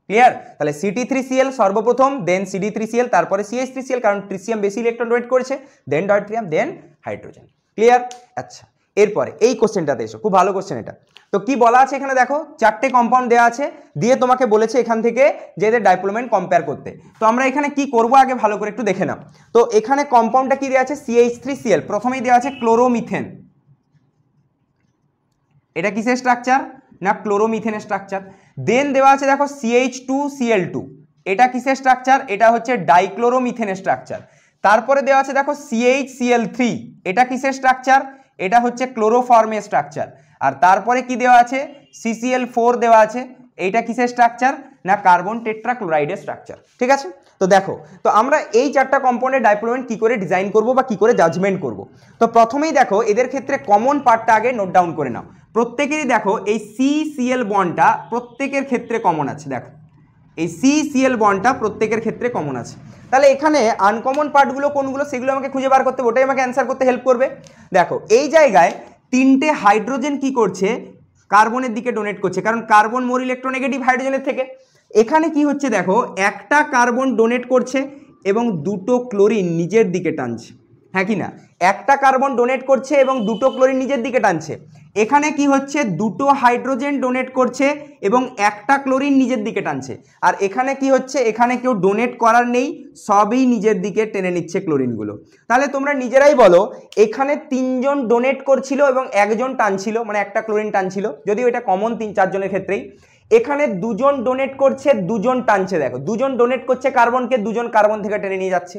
ক্লিয়ার? তাহলে Ct3Cl সর্বপ্রথম, দেন CD3Cl, তারপরে CH3Cl, কারণ ট্রিসিয়াম বেশি ইলেকট্রন ডোনেট করেছে, দেন ডয়ট্রিয়াম, দেন হাইড্রোজেন। ক্লিয়ার? আচ্ছা, এরপরে এই কোশ্চেনটাতে এসো, খুব ভালো কোশ্চেন এটা। তো কি বলা আছে এখানে দেখো, 4টে কম্পাউন্ড দেওয়া আছে, দিয়ে তোমাকে বলেছে এখান থেকে যে এদের ডাইপোল মোমেন্ট কম্পেয়ার করতে। তো আমরা এখানে কি করব আগে ভালো করে একটু দেখে নাও। তো এখানে কম্পাউন্ডটা কি দেওয়া আছে, CH3Cl, প্রথমেই দেওয়া আছে ক্লোরোমিথেন। এটা কিসের স্ট্রাকচার না ক্লোরোমিথেনের স্ট্রাকচার। দেন দেওয়া আছে দেখো CH2Cl2, এটা কিসের স্ট্রাকচার, এটা হচ্ছে ডাইক্লোরোমিথেনের স্ট্রাকচার। তারপরে দেওয়া আছে দেখো CHCl3, এটা কিসের স্ট্রাকচার, এটা হচ্ছে ক্লোরোফর্মের স্ট্রাকচার। আর তারপরে কি দেওয়া আছে CCl4 দেওয়া আছে, এইটা কিসের স্ট্রাকচার না কার্বন টেট্রাক্লোরাইডের স্ট্রাকচার। ঠিক আছে? তো দেখো, তো আমরা এই 4টা কম্পাউন্ডের ডাইপোল মোমেন্ট কি করে ডিজাইন করব বা কি করে জাজমেন্ট করব। তো প্রথমেই দেখো এদের ক্ষেত্রে কমন পার্টটা আগে নোট ডাউন করে নাও। প্রত্যেকেরই দেখো এই CCl বন্ডটা প্রত্যেকের ক্ষেত্রে কমন আছে। দেখো এই CCl বন্ডটা প্রত্যেকের ক্ষেত্রে কমন আছে। তাহলে এখানে আনকমন পার্টগুলো কোনগুলো সেগুলো আমাকে খুঁজে বার করতে, ওটাই আমাকে অ্যান্সার করতে হেল্প করবে। দেখো এই জায়গায় 3টে হাইড্রোজেন কি করছে, কার্বনের দিকে ডোনেট করছে, কারণ কার্বন মোর ইলেকট্রোনেগেটিভ হাইড্রোজেনের থেকে। এখানে কি হচ্ছে দেখো, একটা কার্বন ডোনেট করছে এবং 2টো ক্লোরিন নিজের দিকে টানছে, হ্যাঁ কি না? একটা কার্বন ডোনেট করছে এবং 2টো ক্লোরিন নিজের দিকে টানছে। এখানে কি হচ্ছে, 2টো হাইড্রোজেন ডোনেট করছে এবং একটা ক্লোরিন নিজের দিকে টানছে। আর এখানে কি হচ্ছে, এখানে কেউ ডোনেট করার নেই, সবই নিজের দিকে টেনে নিচ্ছে ক্লোরিনগুলো। তাহলে তোমরা নিজেরাই বলো, এখানে 3জন ডোনেট করছিল এবং 1জন টানছিল, মানে একটা ক্লোরিন টানছিল, যদিও এটা কমন 3-4 জনের ক্ষেত্রেই। এখানে 2জন ডোনেট করছে, 2জন টানছে। দেখো 2জন ডোনেট করছে কার্বনকে, 2জন কার্বন থেকে টেনে নিয়ে যাচ্ছে।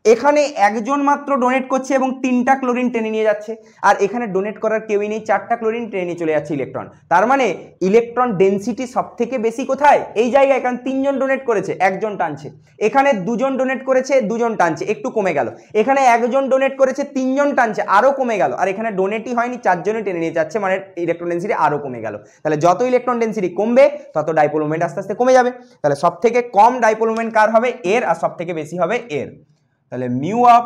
এখানে 1জন মাত্র ডোনেট করছে এবং 3টা ক্লোরিন টেনে নিয়ে যাচ্ছে। আর এখানে ডোনেট করার কেউই নেই, 4টা ক্লোরিন টেনে নিয়ে চলে যাচ্ছে ইলেকট্রন। তার মানে ইলেকট্রন ডেনসিটি সব থেকে বেশি কোথায়, এই জায়গায়, কারণ 3জন ডোনেট করেছে, 1জন টানছে। এখানে 2জন ডোনেট করেছে, 2জন টানছে, একটু কমে গেল। এখানে 1জন ডোনেট করেছে, 3জন টানছে, আরও কমে গেল। আর এখানে ডোনেটই হয়নি, 4জনই টেনে নিয়ে যাচ্ছে, মানে ইলেকট্রন ডেনসিটি আরও কমে গেল। তাহলে যত ইলেকট্রন ডেনসিটি কমবে তত ডাইপোল মোমেন্ট আস্তে আস্তে কমে যাবে। তাহলে সব থেকে কম ডাইপোল মোমেন্ট কার হবে, এর, আর সব থেকে বেশি হবে এর। তাহলে মিউ অফ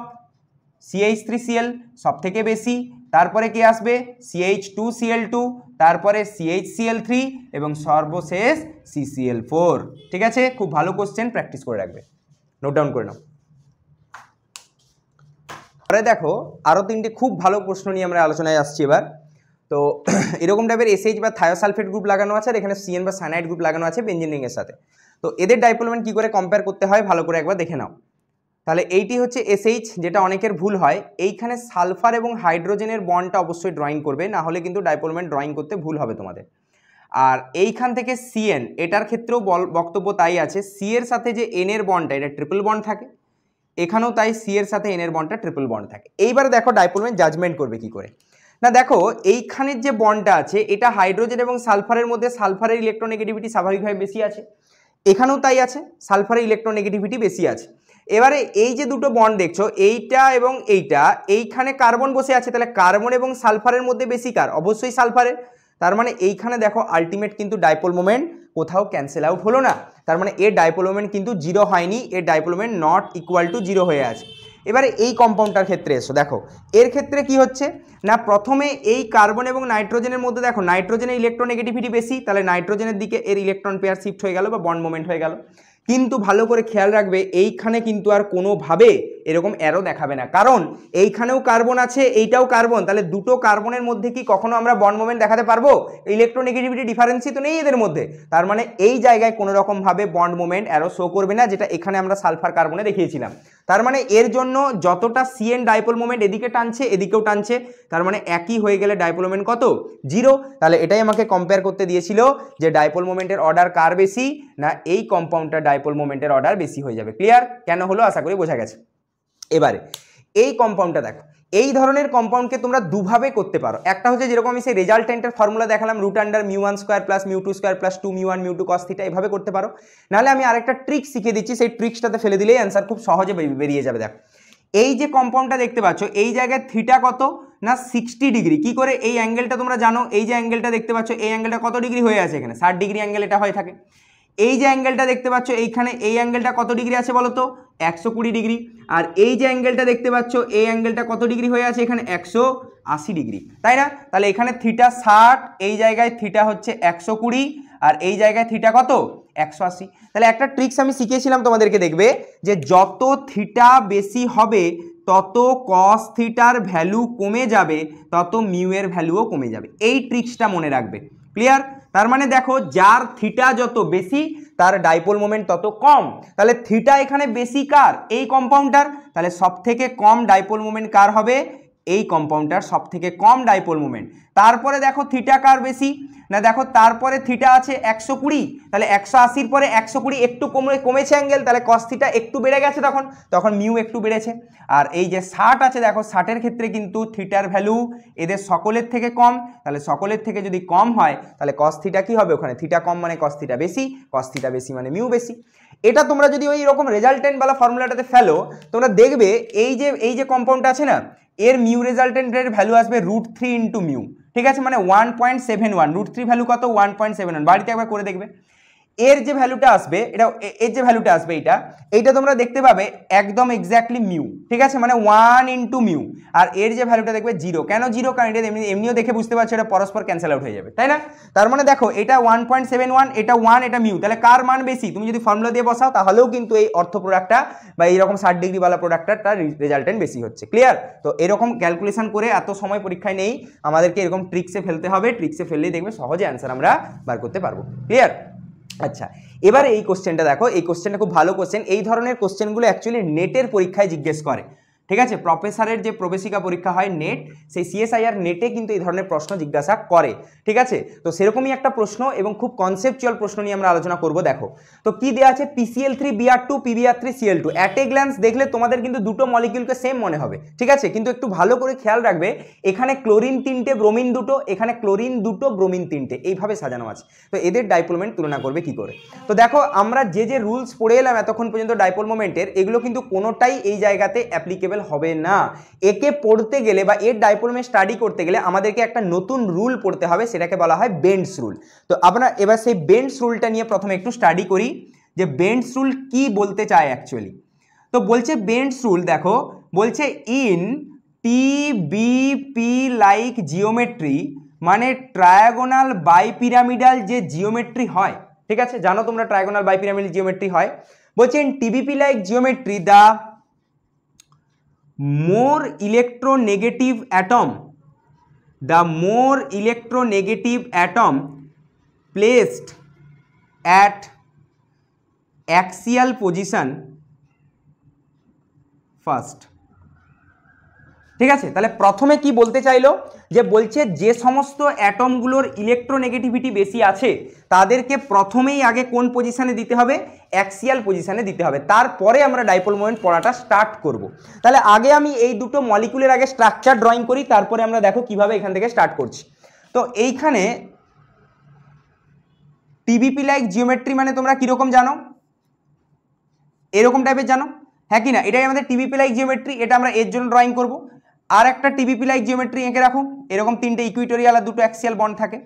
CH3Cl সব থেকে বেশি, তারপরে কি আসবে CH2Cl2, তারপরে CHCl3 এবং সর্বশেষ CCl4। ঠিক আছে? খুব ভালো কোশ্চেন, প্র্যাকটিস করে রাখবে, নোট ডাউন করে নাও। পরে দেখো আরও 3টে খুব ভালো প্রশ্ন নিয়ে আমরা আলোচনায় আসছি এবার। তো এরকম টাইপের SH বা থায়োসালফেট গ্রুপ লাগানো আছে, আর এখানে CN বা সায়ানাইড গ্রুপ লাগানো আছে বেঞ্জিন রিংয়ের সাথে। তো এদের ডাইপোল মোমেন্ট কী করে কম্পেয়ার করতে হয় ভালো করে একবার দেখে নাও। তাহলে এইটি হচ্ছে SH, যেটা অনেকের ভুল হয়, এইখানে সালফার এবং হাইড্রোজেনের বন্ডটা অবশ্যই ড্রয়িং করবে, না হলে কিন্তু ডাইপোল মোমেন্ট ড্রয়িং করতে ভুল হবে তোমাদের। আর এইখান থেকে CN, এটার ক্ষেত্রেও বক্তব্য তাই আছে, C এর সাথে যে N এর বন্ডটা, এটা ট্রিপল বন্ড থাকে, এখানেও তাই C এর সাথে N এর বন্ডটা ট্রিপল বন্ড থাকে। এইবার দেখো ডাইপোল মোমেন্ট জাজমেন্ট করবে কি করে। না দেখো এইখানের যে বন্ডটা আছে, এটা হাইড্রোজেন এবং সালফারের মধ্যে সালফারের ইলেকট্রোনেগেটিভিটি স্বাভাবিকভাবে বেশি আছে, এখানেও তাই আছে, সালফারের ইলেকট্রোনেগেটিভিটি বেশি আছে। এবারে এই যে দুটো বন্ড দেখছো, এইটা এবং এইটা, এইখানে কার্বন বসে আছে, তাহলে কার্বন এবং সালফারের মধ্যে বেশি কার, অবশ্যই সালফারের। তার মানে এইখানে দেখো আলটিমেট কিন্তু ডাইপোল মোমেন্ট কোথাও ক্যান্সেল আউট হলো না, তার মানে এর ডাইপোল মোমেন্ট কিন্তু জিরো হয়নি, এর dipole moment not equal to zero হয়ে আছে। এবারে এই কম্পাউন্ডটার ক্ষেত্রে এসো, দেখো এর ক্ষেত্রে কি হচ্ছে না, প্রথমে এই কার্বন এবং নাইট্রোজেনের মধ্যে দেখো নাইট্রোজেনের ইলেকট্রোনেগেটিভিটি বেশি, তাহলে নাইট্রোজেনের দিকে এর ইলেকট্রন পেয়ার শিফট হয়ে গেল বা বন্ড মোমেন্ট হয়ে গেল। কিন্তু ভালো করে খেয়াল রাখবে, এইখানে কিন্তু আর কোনোভাবে এরকম অ্যারো দেখাবে না, কারণ এইখানেও কার্বন আছে, এইটাও কার্বন, তাহলে দুটো কার্বনের মধ্যে কি কখনো আমরা বন্ড মোমেন্ট দেখাতে পারবো? ইলেকট্রোনেগেটিভিটি ডিফারেন্সই তো নেই এদের মধ্যে, তার মানে এই জায়গায় কোনো রকমভাবে বন্ড মোমেন্ট অ্যারো শো করবে না, যেটা এখানে আমরা সালফার কার্বনে দেখিয়েছিলাম। তার মানে এর জন্য যতটা CN ডাইপোল মোমেন্ট এদিকে টানছে এদিকেও টানছে, তার মানে একই হয়ে গেলে ডাইপোল মোমেন্ট কত, জিরো। তাহলে এটাই আমাকে কম্পেয়ার করতে দিয়েছিল যে ডাইপোল মোমেন্টের অর্ডার কার বেশি, না এই কম্পাউন্ডটা ডাইপোল মোমেন্টের অর্ডার বেশি হয়ে যাবে। ক্লিয়ার? কেন হলো আশা করি বোঝা গেছে। এবারে এই কম্পাউন্ডটা দেখো, এই ধরনের কম্পাউন্ডকে তোমরা দুভাবে করতে পারো। একটা হচ্ছে যেরকম আমি সেই রেজাল্টেন্টের ফর্মুলা দেখালাম, root under μ1 square plus μ2 square plus 2μ1 μ2 cos theta, এভাবে করতে পারো। নাহলে আমি আরেকটা ট্রিক শিখিয়ে দিচ্ছি, সেই ট্রিক্সটাতে ফেলে দিলেই অ্যান্সার খুব সহজে বেরিয়ে যাবে। দেখো এই যে কম্পাউন্ডটা দেখতে পাচ্ছ, এই জায়গায় থিটা কত না 60 ডিগ্রি। কি করে? এই অ্যাঙ্গেলটা তোমরা জানো, এই যে অ্যাঙ্গেলটা দেখতে পাচ্ছ, এই অ্যাঙ্গেলটা কত ডিগ্রি হয়ে আছে এখানে, 60 ডিগ্রি অ্যাঙ্গেল এটা হয়ে থাকে। এই যে অ্যাঙ্গেলটা দেখতে পাচ্ছ এইখানে, এই অ্যাঙ্গেলটা কত ডিগ্রি আছে বলো তো, 120 ডিগ্রি। আর এই যে অ্যাঙ্গেলটা দেখতে পাচ্ছ, এই অ্যাঙ্গেলটা কত ডিগ্রি হয়ে আছে এখানে, 180 ডিগ্রি, তাই না? তাহলে এখানে থিটা 60, এই জায়গায় থিটা হচ্ছে 120, আর এই জায়গায় থিটা কত 180। তাহলে একটা ট্রিক্স আমি শিখিয়েছিলাম তোমাদেরকে, দেখবে যে যত থিটা বেশি হবে তত কস থিটার ভ্যালু কমে যাবে, তত মিউ এর ভ্যালুও কমে যাবে। এই ট্রিক্সটা মনে রাখবে। ক্লিয়ার? তার মানে দেখো যার থিটা যত বেশি তার ডাইপোল মোমেন্ট তত কম। তাহলে থিটা এখানে বেশি কার? এই কম্পাউন্ডার। তাহলে সব থেকে কম ডাইপোল মোমেন্ট কার হবে? এই কম্পাউন্ডার সব থেকে কম ডাইপোল মোমেন্ট। তারপরে দেখো থিটা কার বেশি? না দেখো তারপরে থিটা আছে 120, তাহলে 180 পরে 120 একটু কমেছে অ্যাঙ্গেল, তাহলে কস থিটা একটু বেড়ে গেছে, তখন মিউ একটু বেড়েছে। আর এই যে 60 আছে দেখো 60-এর ক্ষেত্রে কিন্তু থিটার ভ্যালু এদের সকলের থেকে কম, তাহলে সকলের থেকে যদি কম হয় তাহলে কস থিটা কি হবে? ওখানে থিটা কম মানে কস থিটা বেশি, কস থিটা বেশি মানে মিউ বেশি। এটা তোমরা যদি ওই রকম রেজাল্টেন্ট वाला ফর্মুলাটাতে ফেলো, তোমরা দেখবে এই যে কম্পাউন্ড আছে না, এর মিউ রেজাল্টেন্টের ভ্যালু আসবে √3 ইন্টু মিউ। ঠিক আছে, মানে 1.71, √3 ভ্যালু কত? 1.71। বাড়িতে একবার করে দেখবে। এর যে ভ্যালুটা আসবে, এর যে ভ্যালুটা আসবে এইটা তোমরা দেখতে পাবে একদম এক্স্যাক্টলি মিউ। ঠিক আছে, মানে 1 ইন্টু মিউ। আর এর যে ভ্যালুটা দেখবে 0। কেন 0? কারণ এটা এমনিও দেখে বুঝতে পারছো এটা পরস্পর ক্যান্সেল আউট হয়ে যাবে, তাই না? তার মানে দেখো এটা 1.71, এটা 1, এটা মিউ। তাহলে কার মান বেশি? তুমি যদি ফর্মুলা দিয়ে বসাও তাহলেও কিন্তু এই অর্থ প্রোডাক্টটা বা এইরকম 60 ডিগ্রি वाला প্রোডাক্টটা রেজাল্টেন্ট বেশি হচ্ছে। ক্লিয়ার? তো এরকম ক্যালকুলেশন করে এত সময় পরীক্ষায় নেই, আমাদেরকে এরকম ট্রিক্সে ফেলতে হবে। ট্রিক্সে ফেললেই দেখবে সহজে অ্যান্সার আমরা বার করতে পারবো। ক্লিয়ার? আচ্ছা, এবারে এই কোশ্চেনটা দেখো, এই কোশ্চেনটা খুব ভালো কোশ্চেন। এই ধরনের কোশ্চেনগুলো অ্যাকচুয়ালি নেটের পরীক্ষায় জিজ্ঞেস করে। ঠিক আছে, প্রফেসরের যে প্রবেশিকা পরীক্ষা হয় নেট, সেই সিএসআইআর নেটে কিন্তু এই ধরনের প্রশ্ন জিজ্ঞাসা করে। ঠিক আছে, তো সেরকমই একটা প্রশ্ন এবং খুব কনসেপচুয়াল প্রশ্ন নিয়ে আমরা আলোচনা করব। দেখো তো কি দেওয়া আছে, PCl3Br2 PBr3Cl2। At a glance দেখলে তোমাদের কিন্তু দুটো মলিকিউলকে সেম মনে হবে। ঠিক আছে, কিন্তু একটু ভালো করে খেয়াল রাখবে, এখানে ক্লোরিন 3টে, ব্রোমিন 2টো, এখানে ক্লোরিন 2টো, ব্রোমিন 3টে, এইভাবে সাজানো আছে। তো এদের ডাইপোল মোমেন্ট তুলনা করবে কি করে? তো দেখো আমরা যে রুলস পড়ে এলাম এতক্ষণ পর্যন্ত ডাইপোল মোমেন্টের, এগুলো কিন্তু কোনোটাই এই জায়গাতে অ্যাপ্লিকেবল হবে না। একে পড়তে গেলে বা এর ডাইপোল মোমেন্ট স্টাডি করতে গেলে আমাদেরকে একটা নতুন রুল পড়তে হবে, সেটাকে বলা হয় বেন্ডস রুল। তো আমরা এবার সেই বেন্ডস রুলটা নিয়ে প্রথমে একটু স্টাডি করি যে বেন্ডস রুল কি বলতে চায় অ্যাকচুয়ালি। তো বলছে বেন্ডস রুল, দেখো বলছে ইন TBP লাইক জিওমেট্রি, মানে ট্রায়াগোনাল বাইপিরামিডাল যে জিওমেট্রি হয়। ঠিক আছে, জানো তোমরা ট্রায়াগোনাল বাইপিরামিডাল জিওমেট্রি হয়। বলছে in TBP like geometry the more electronegative atom placed at axial position first। ঠিক আছে, তাহলে প্রথমে কি বলতে চাইলো, যে বলছে যে সমস্ত অ্যাটমগুলোর ইলেকট্রোনেগেটিভিটি বেশি আছে তাদেরকে প্রথমেই আগে কোন পজিশনে দিতে হবে? অ্যাক্সিয়াল পজিশনে দিতে হবে, তারপরে আমরা ডাইপোল মোমেন্ট পড়াটা স্টার্ট করব। তাহলে আগে আমি এই দুটো মলিকুলের আগে স্ট্রাকচার ড্রয়িং করি, তারপরে আমরা দেখো কিভাবে এখান থেকে স্টার্ট করছি। তো এইখানে TBP লাইক জিওমেট্রি মানে তোমরা কিরকম জানো? এরকম টাইপের জানো, হ্যাঁ কি না? এটাই আমাদের TBP লাইক জিওমেট্রি, এটা আমরা এর জন্য ড্রয়িং করব। আর একটা TBP লাইক জিওমেট্রি এঁকে রাখো, এরকম 3টে ইকুইটোরিয়াল আর 2টো অ্যাক্সিয়াল বন্ড থাকে।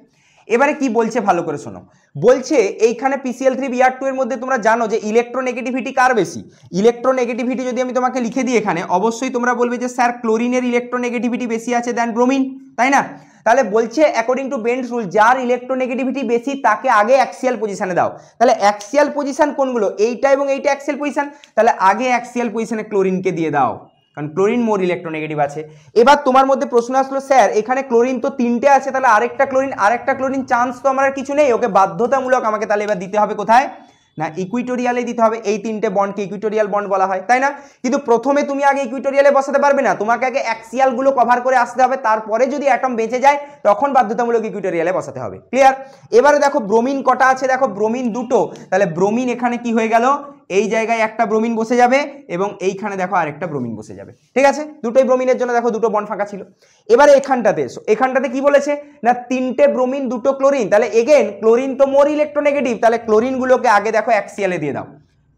এবারে কি বলছে ভালো করে শোনো, বলছে এইখানে PCl3Br2 এর মধ্যে তোমরা জানো যে ইলেকট্রোনেগেটিভিটি কার বেশি? ইলেকট্রোনেগেটিভিটি যদি আমি তোমাকে লিখে দিই এখানে, অবশ্যই তোমরা বলবে যে স্যার ক্লোরিনের ইলেকট্রোনেগেটিভিটি বেশি আছে দেন ব্রোমিন, তাই না? তাহলে বলছে অ্যাকর্ডিং টু বেন্ডস রুল যার ইলেকট্রোনেগেটিভিটি বেশি তাকে আগে অ্যাক্সিয়াল পজিশনে দাও। তাহলে অ্যাক্সিয়াল পজিশন কোনগুলো? এইটা এবং এইটা অ্যাক্সিয়াল পজিশন, তাহলে আগে অ্যাক্সিয়াল পজিশনে ক্লোরিনকে দিয়ে দাও, কারণ ক্লোরিন মোর ইলেকট্রোনেগেটিভ আছে। এবার তোমার মধ্যে প্রশ্ন আসলো, স্যার এখানে ক্লোরিন তো 3টে আছে, তাহলে আরেকটা ক্লোরিন চান্স তো আমার কিছু নেই, ওকে বাধ্যতামূলক আমাকে তাহলে এবার দিতে হবে কোথায়? না ইকুইটোরিয়ালে দিতে হবে। এই 3টে বন্ডকে ইকুইটোরিয়াল বন্ড বলা হয়, তাই না? কিন্তু প্রথমে তুমি আগে ইকুইটোরিয়ালে বসাতে পারবে না, তোমাকে আগে অ্যাক্সিয়াল গুলো কভার করে আসতে হবে, তারপরে যদি অ্যাটম বেঁচে যায় তখন বাধ্যতামূলক ইকুইটোরিয়ালে বসাতে হবে। ক্লিয়ার? এবারে দেখো ব্রোমিন কটা আছে, দেখো ব্রোমিন 2টো, তাহলে ব্রোমিন এখানে কি হয়ে গেল, এই জায়গায় একটা ব্রোমিন বসে যাবে এবং এইখানে দেখো আরেকটা ব্রোমিন বসে যাবে। ঠিক আছে, দুটোই ব্রোমিনের জন্য দেখো দুটো বন্ড ফাঁকা ছিল। এবারে এখানটাতে এসো, এখানটাতে কি বলেছে না 3টে ব্রোমিন 2টো ক্লোরিন, তাহলে এগেন ক্লোরিন তো মোর ইলেকট্রোনেগেটিভ, তাহলে ক্লোরিন গুলোকে আগে দেখো অ্যাক্সিয়ালে দিয়ে দাও।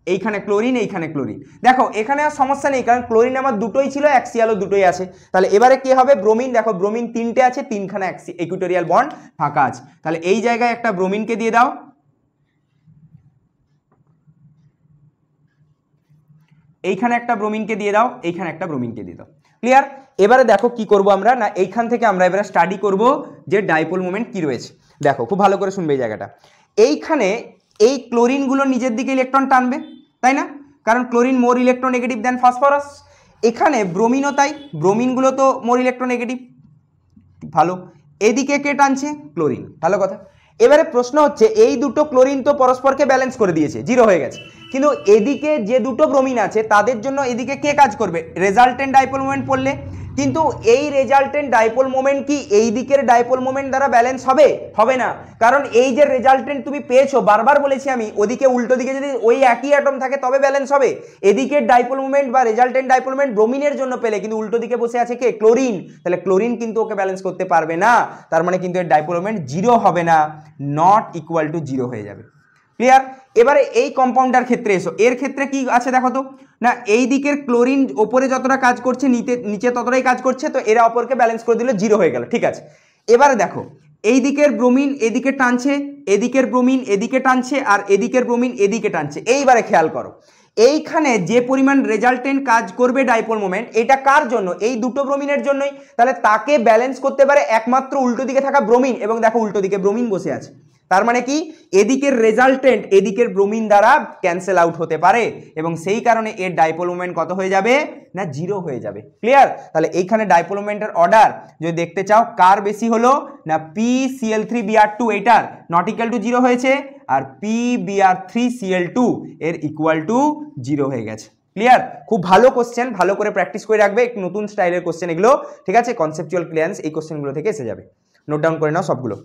এইখানে ক্লোরিন, এইখানে ক্লোরিন, দেখো এখানে আর সমস্যা নেই কারণ ক্লোরিন আমার দুটোই ছিল, অ্যাক্সিয়ালও দুটোই আছে। তাহলে এবারে কি হবে, ব্রোমিন, দেখো ব্রোমিন 3টে আছে, 3খানা ইকুইটোরিয়াল বন্ড ফাঁকা আছে, তাহলে এই জায়গায় একটা ব্রোমিনকে দিয়ে দাও, এইখানে একটা ব্রোমিনকে দিয়ে দাও, এইখানে একটা ব্রোমিনকে দিয়ে দাও। ক্লিয়ার? এবারে দেখো কি করব আমরা, না এইখান থেকে আমরা এবারে স্টাডি করব যে ডাইপোল মোমেন্ট কি রয়েছে। দেখো খুব ভালো করে শুনবে এই জায়গাটা। এইখানে এই ক্লোরিনগুলো নিজের দিকে ইলেকট্রন টানবে, তাই না? কারণ ক্লোরিন মোর ইলেকট্রোনেগেটিভ দেন ফসফরাস। এখানে ব্রোমিনও তাই, ব্রোমিনগুলো তো মোর ইলেকট্রোনেগেটিভ। ভালো, এদিকে কে টানছে? ক্লোরিন। ভালো কথা। এবারে প্রশ্ন হচ্ছে এই দুটো ক্লোরিন তো পরস্পরকে ব্যালেন্স করে দিয়েছে, জিরো হয়ে গেছে, কিন্তু এদিকে যে দুটো ব্রোমিন আছে তাদের জন্য এদিকে কে কাজ করবে? রেজাল্টেন্ট ডাইপোল মোমেন্ট পড়লে। কিন্তু এই রেজাল্টেন্ট ডাইপোল মোমেন্ট কি এই দিকের ডাইপোল মোমেন্ট দ্বারা ব্যালেন্স হবে? হবে না, কারণ এই যে রেজাল্টেন্ট তুমি পেয়েছো, বারবার বলেছি আমি, ওদিকে উল্টো দিকে যদি ওই একই অ্যাটম থাকে তবে ব্যালেন্স হবে। এদিকের ডাইপোল মোমেন্ট বা রেজাল্টেন্ট ডাইপোল মোমেন্ট ব্রোমিনের জন্য পেলে, কিন্তু উল্টো দিকে বসে আছে কে? ক্লোরিন। তাহলে ক্লোরিন কিন্তু ওকে ব্যালেন্স করতে পারবে না, তার মানে কিন্তু এর ডাইপোল মোমেন্ট জিরো হবে না, নট ইকুয়াল টু জিরো হয়ে যাবে। ক্লিয়ার? এবারে এই কম্পাউন্ডার ক্ষেত্রে এসো, এর ক্ষেত্রে কি আছে দেখো তো, না এই দিকের ক্লোরিন ওপরে যতটা কাজ করছে নিচে ততটাই কাজ করছে, তো এরা অপরকে ব্যালেন্স করে দিলে জিরো হয়ে গেল, ঠিক আছে। এবারে দেখো এই দিকের ব্রোমিন এদিকে টানছে, এদিকের ব্রোমিন এদিকে টানছে, আর এদিকের ব্রোমিন এদিকে টানছে। এইবারে খেয়াল করো এইখানে যে পরিমাণ রেজাল্টেন্ট কাজ করবে ডাইপোল মোমেন্ট, এটা কার জন্য? এই দুটো ব্রোমিনের জন্যই। তাহলে তাকে ব্যালেন্স করতে পারে একমাত্র উল্টো দিকে থাকা ব্রোমিন, এবং দেখো উল্টো দিকে ব্রোমিন বসে আছে, তার মানে কি এদিকের রেজাল্টেন্ট এদিকের ব্রোমিন দ্বারা ক্যান্সেল আউট হতে পারে, এবং সেই কারণে এর ডাইপোল মোমেন্ট কত হয়ে যাবে? না জিরো হয়ে যাবে। ক্লিয়ার? তাহলে এইখানে ডাইপোল মোমেন্টের অর্ডার যদি দেখতে চাও কার বেশি হলো, না PCl3Br2 এটার নট ইকুয়াল টু জিরো হয়েছে, আর PBr3Cl2 এর ইকুয়াল টু জিরো হয়ে গেছে। ক্লিয়ার? খুব ভালো কোশ্চেন, ভালো করে প্র্যাকটিস করে রাখবে, একটু নতুন স্টাইলের কোশ্চেন এগুলো, ঠিক আছে? কনসেপচুয়াল ক্লিয়ারেন্স এই কোশ্চেনগুলো থেকে এসে যাবে, নোট ডাউন করে নাও সবগুলো।